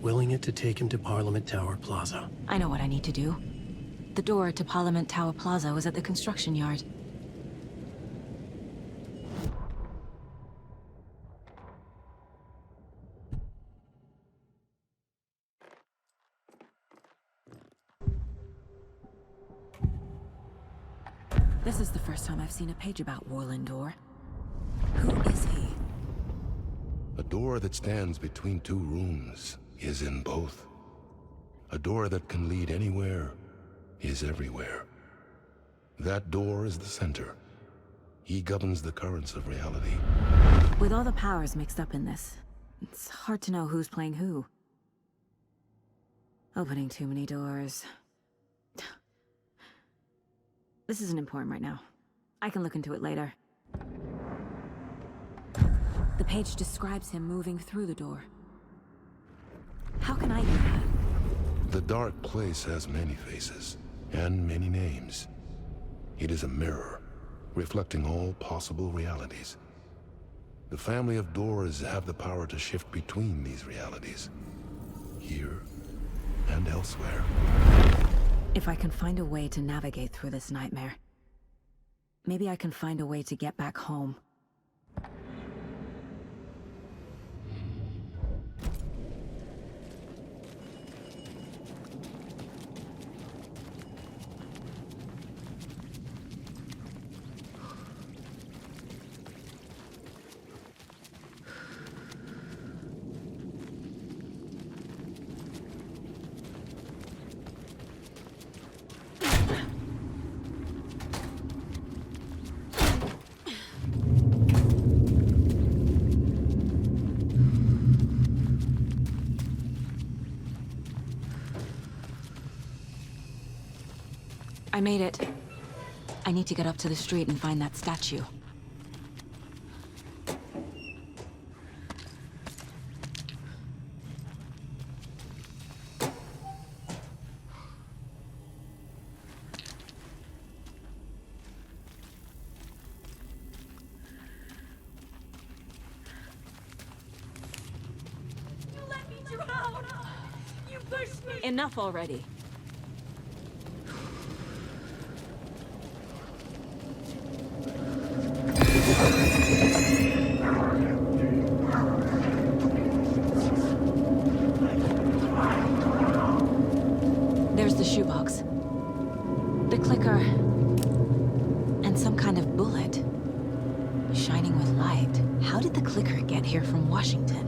willing it to take him to Parliament Tower Plaza. I know what I need to do. The door to Parliament Tower Plaza was at the construction yard. This is the first time I've seen a page about Warland Dorr. Who is he? A door that stands between two rooms is in both. A door that can lead anywhere is everywhere. That door is the center. He governs the currents of reality. With all the powers mixed up in this, it's hard to know who's playing who. Opening too many doors. This isn't important right now. I can look into it later. The page describes him moving through the door. How can I do that? The dark place has many faces and many names. It is a mirror, reflecting all possible realities. The family of Dorrs have the power to shift between these realities, here and elsewhere. If I can find a way to navigate through this nightmare, maybe I can find a way to get back home. I made it. I need to get up to the street and find that statue. You let me drown! You pushed me! Enough already. There's the shoebox. The clicker. And some kind of bullet. Shining with light. How did the clicker get here from Washington?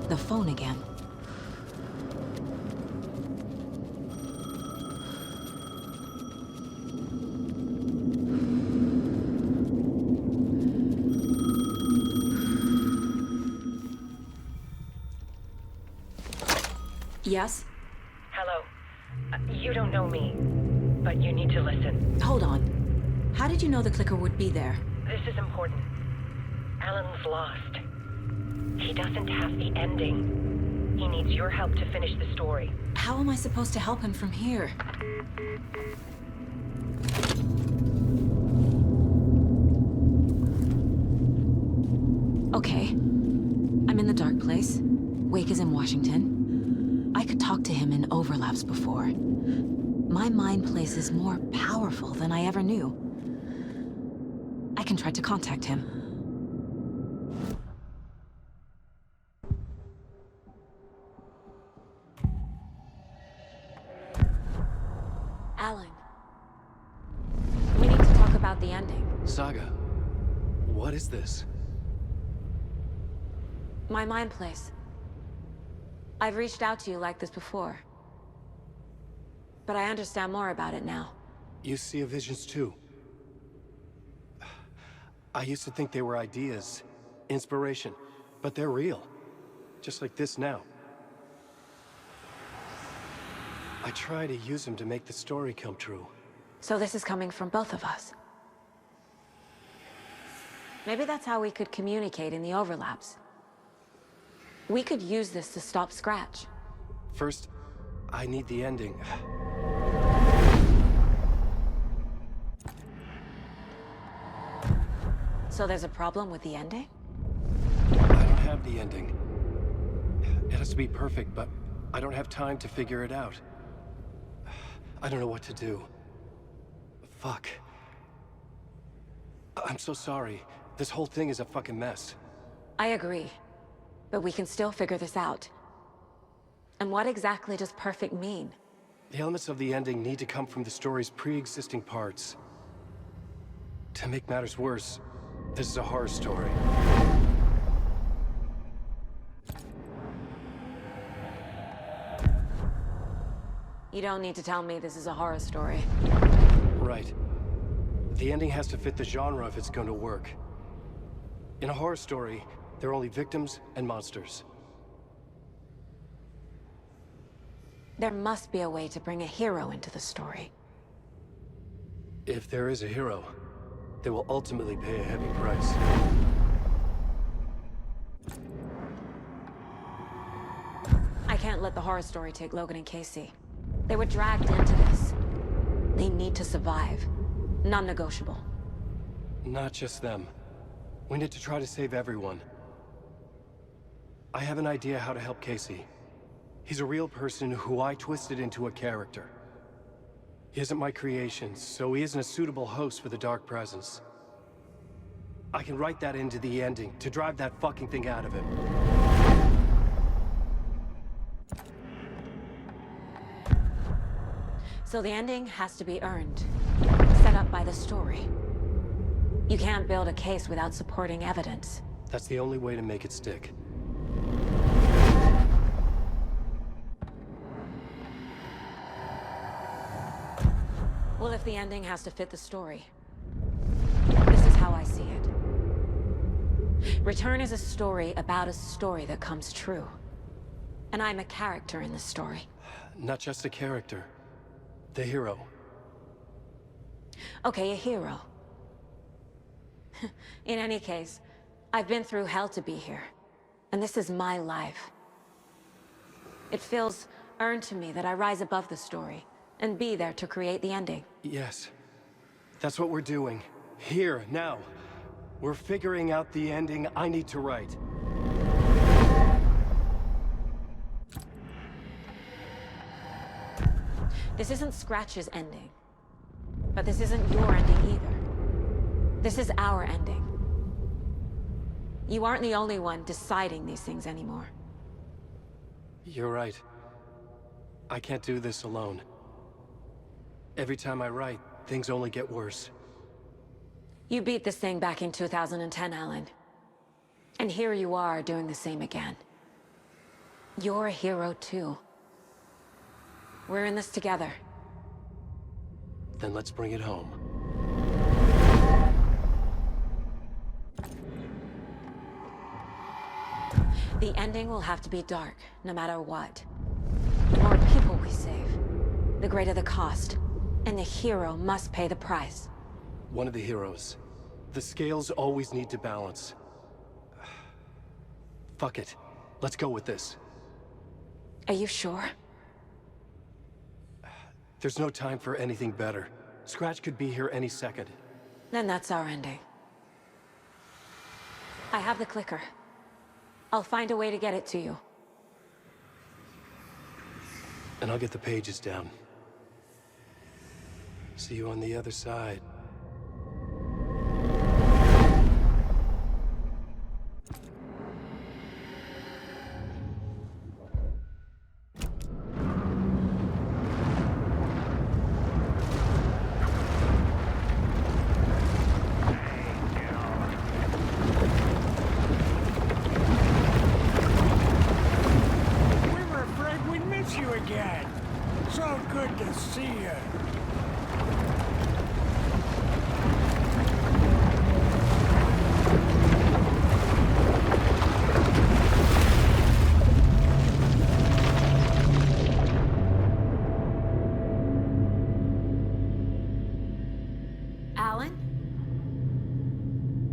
The phone again. Yes? Hello. You don't know me, but you need to listen. Hold on. How did you know the clicker would be there? This is important. Alan's lost. He doesn't have the ending. He needs your help to finish the story. How am I supposed to help him from here? Okay. I'm in the dark place. Wake is in Washington. I could talk to him in overlaps before. My mind place is more powerful than I ever knew. I can try to contact him. Alan. We need to talk about the ending. Saga, what is this? My mind place. I've reached out to you like this before. But I understand more about it now. You see visions too. I used to think they were ideas, inspiration, but they're real. Just like this now. I try to use them to make the story come true. So this is coming from both of us. Maybe that's how we could communicate in the overlaps. We could use this to stop Scratch. First, I need the ending. So there's a problem with the ending? I don't have the ending. It has to be perfect, but I don't have time to figure it out. I don't know what to do. Fuck. I'm so sorry. This whole thing is a fucking mess. I agree. But we can still figure this out. And what exactly does perfect mean? The elements of the ending need to come from the story's pre-existing parts. To make matters worse, this is a horror story. You don't need to tell me this is a horror story. Right. The ending has to fit the genre if it's going to work. In a horror story, there are only victims and monsters. There must be a way to bring a hero into the story. If there is a hero, they will ultimately pay a heavy price. I can't let the horror story take Logan and Casey. They were dragged into this. They need to survive. Non-negotiable. Not just them. We need to try to save everyone. I have an idea how to help Casey. He's a real person who I twisted into a character. He isn't my creation, so he isn't a suitable host for the Dark Presence. I can write that into the ending to drive that fucking thing out of him. So the ending has to be earned, set up by the story. You can't build a case without supporting evidence. That's the only way to make it stick. Well, if the ending has to fit the story, this is how I see it. Return is a story about a story that comes true. And I'm a character in the story. Not just a character. The hero. Okay, a hero. In any case, I've been through hell to be here. And this is my life. It feels earned to me that I rise above the story and be there to create the ending. Yes. That's what we're doing. Here, now. We're figuring out the ending I need to write. This isn't Scratch's ending. But this isn't your ending either. This is our ending. You aren't the only one deciding these things anymore. You're right. I can't do this alone. Every time I write, things only get worse. You beat this thing back in 2010, Alan. And here you are doing the same again. You're a hero too. We're in this together. Then let's bring it home. The ending will have to be dark, no matter what. The more people we save, the greater the cost. And the hero must pay the price. One of the heroes. The scales always need to balance. Fuck it. Let's go with this. Are you sure? There's no time for anything better. Scratch could be here any second. Then that's our ending. I have the clicker. I'll find a way to get it to you. And I'll get the pages down. See you on the other side.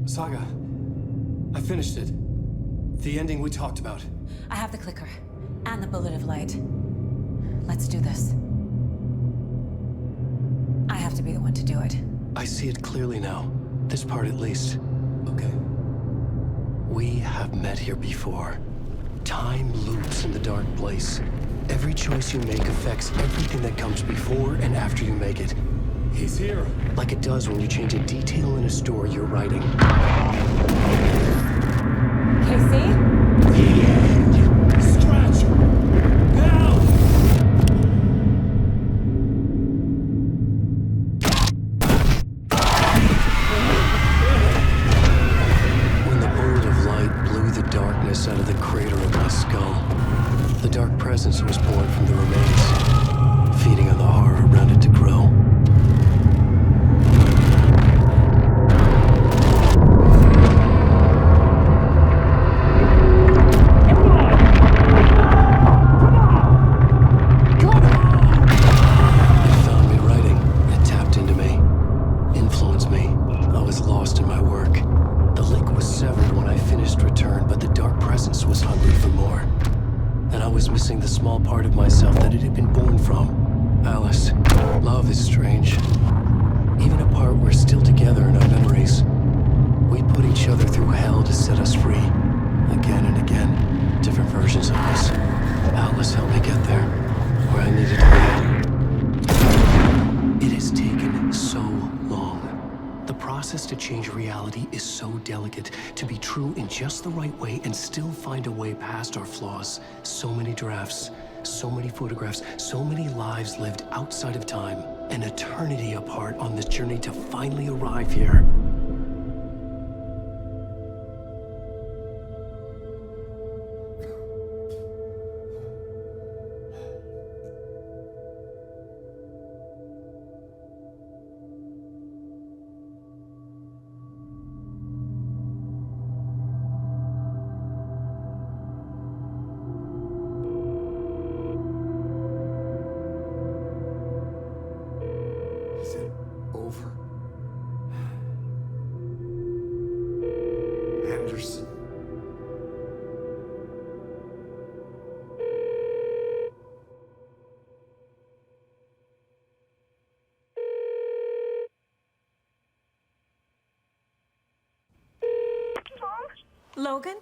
Saga, I finished it. The ending we talked about. I have the clicker, and the bullet of light. Let's do this. I have to be the one to do it. I see it clearly now. This part at least. Okay. We have met here before. Time loops in the dark place. Every choice you make affects everything that comes before and after you make it. He's here. Like it does when you change a detail in a story you're writing. Casey? Scratch! Now! When the bolt of light blew the darkness out of the crater of my skull, the dark presence was born from the remains, feeding on the horror around it to grow. Help me to change reality is so delicate, to be true in just the right way and still find a way past our flaws. So many drafts, so many photographs, so many lives lived outside of time, an eternity apart on this journey to finally arrive here. Is it over? Anderson. Logan?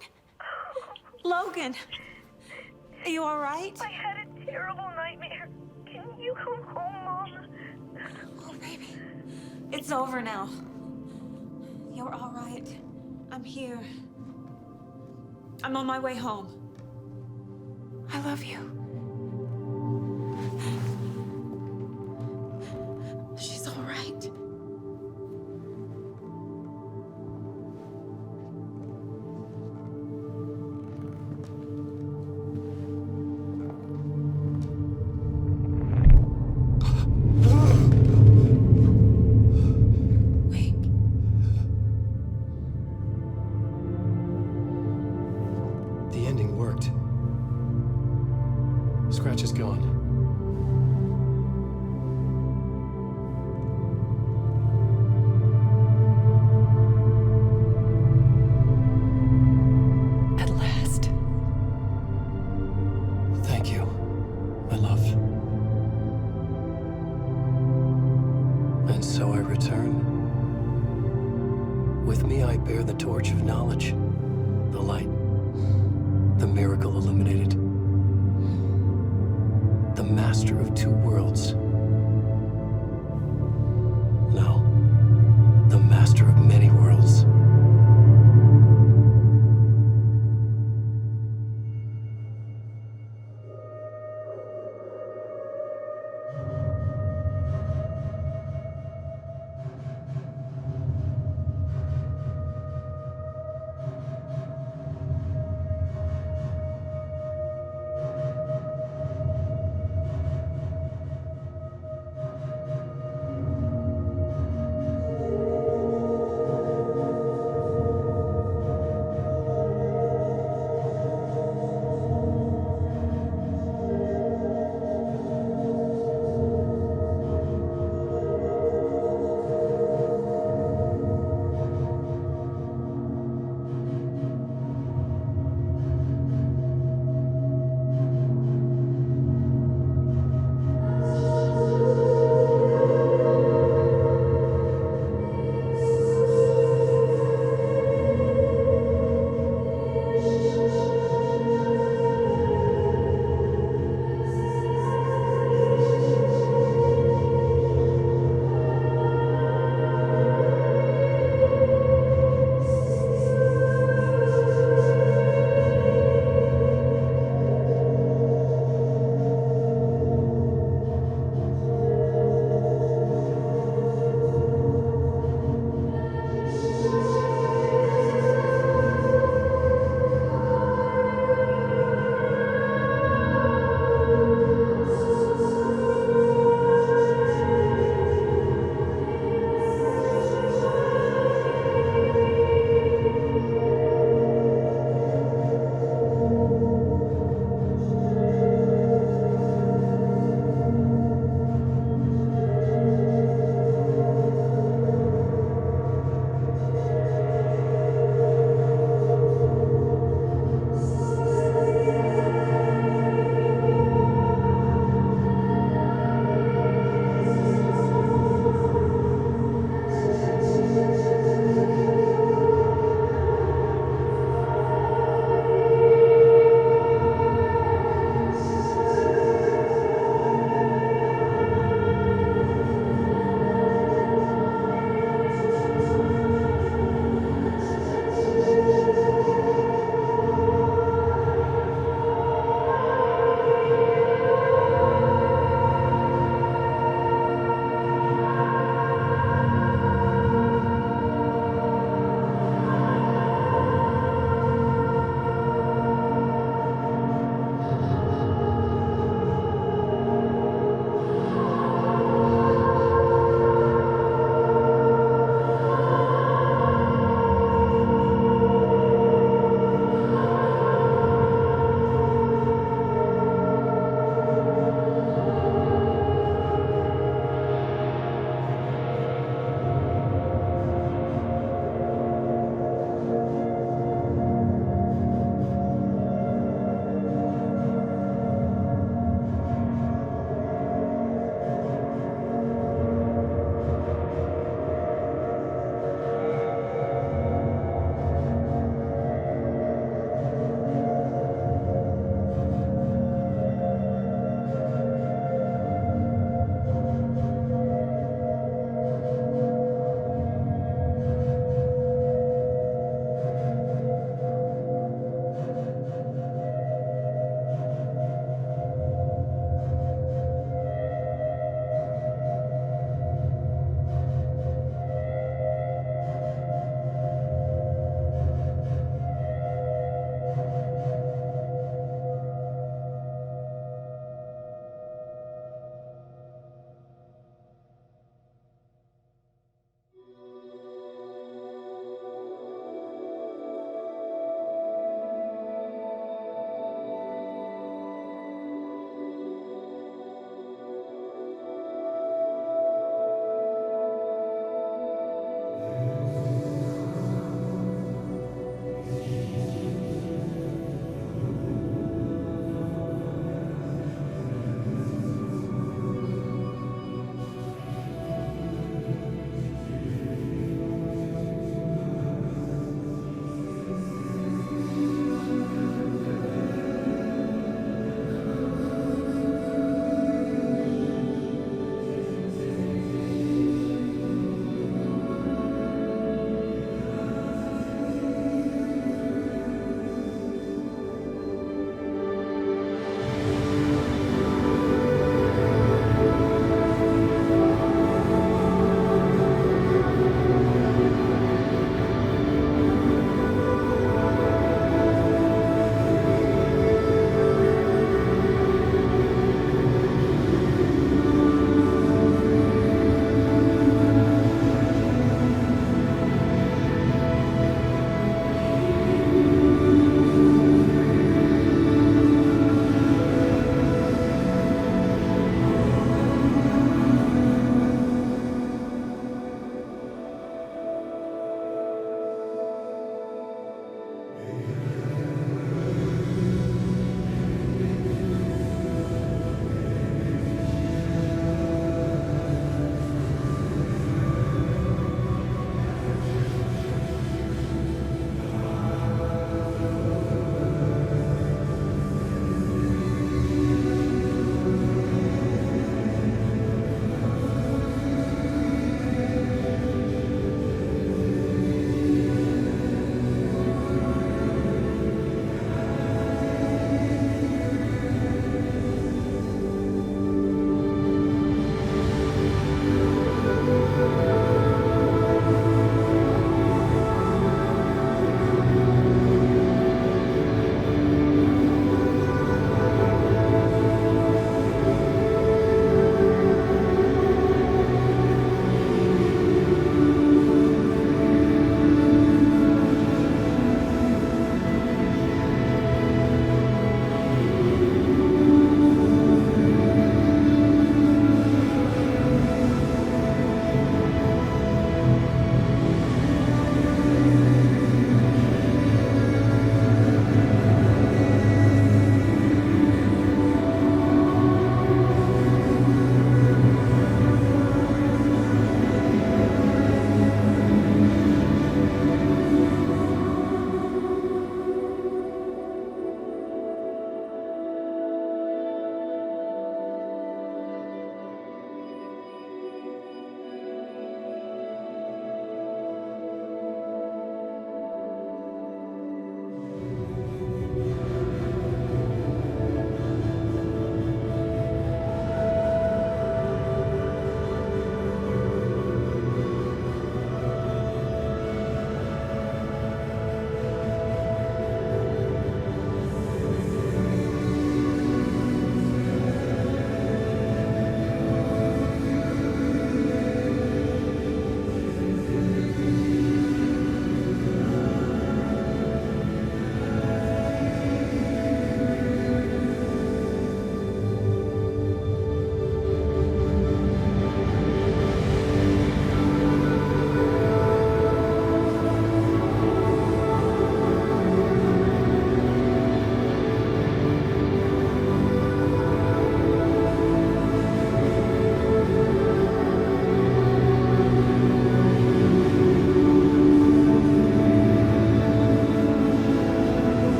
Logan! Are you alright? I had a terrible nightmare. Can you come home, Mom? Oh, baby. It's over now. You're alright. I'm here. I'm on my way home. I love you. She's alright. The ending worked. Scratch is gone. At last. Thank you, my love. And so I return. With me I bear the torch of knowledge, the light, the miracle illuminated, the master of two worlds.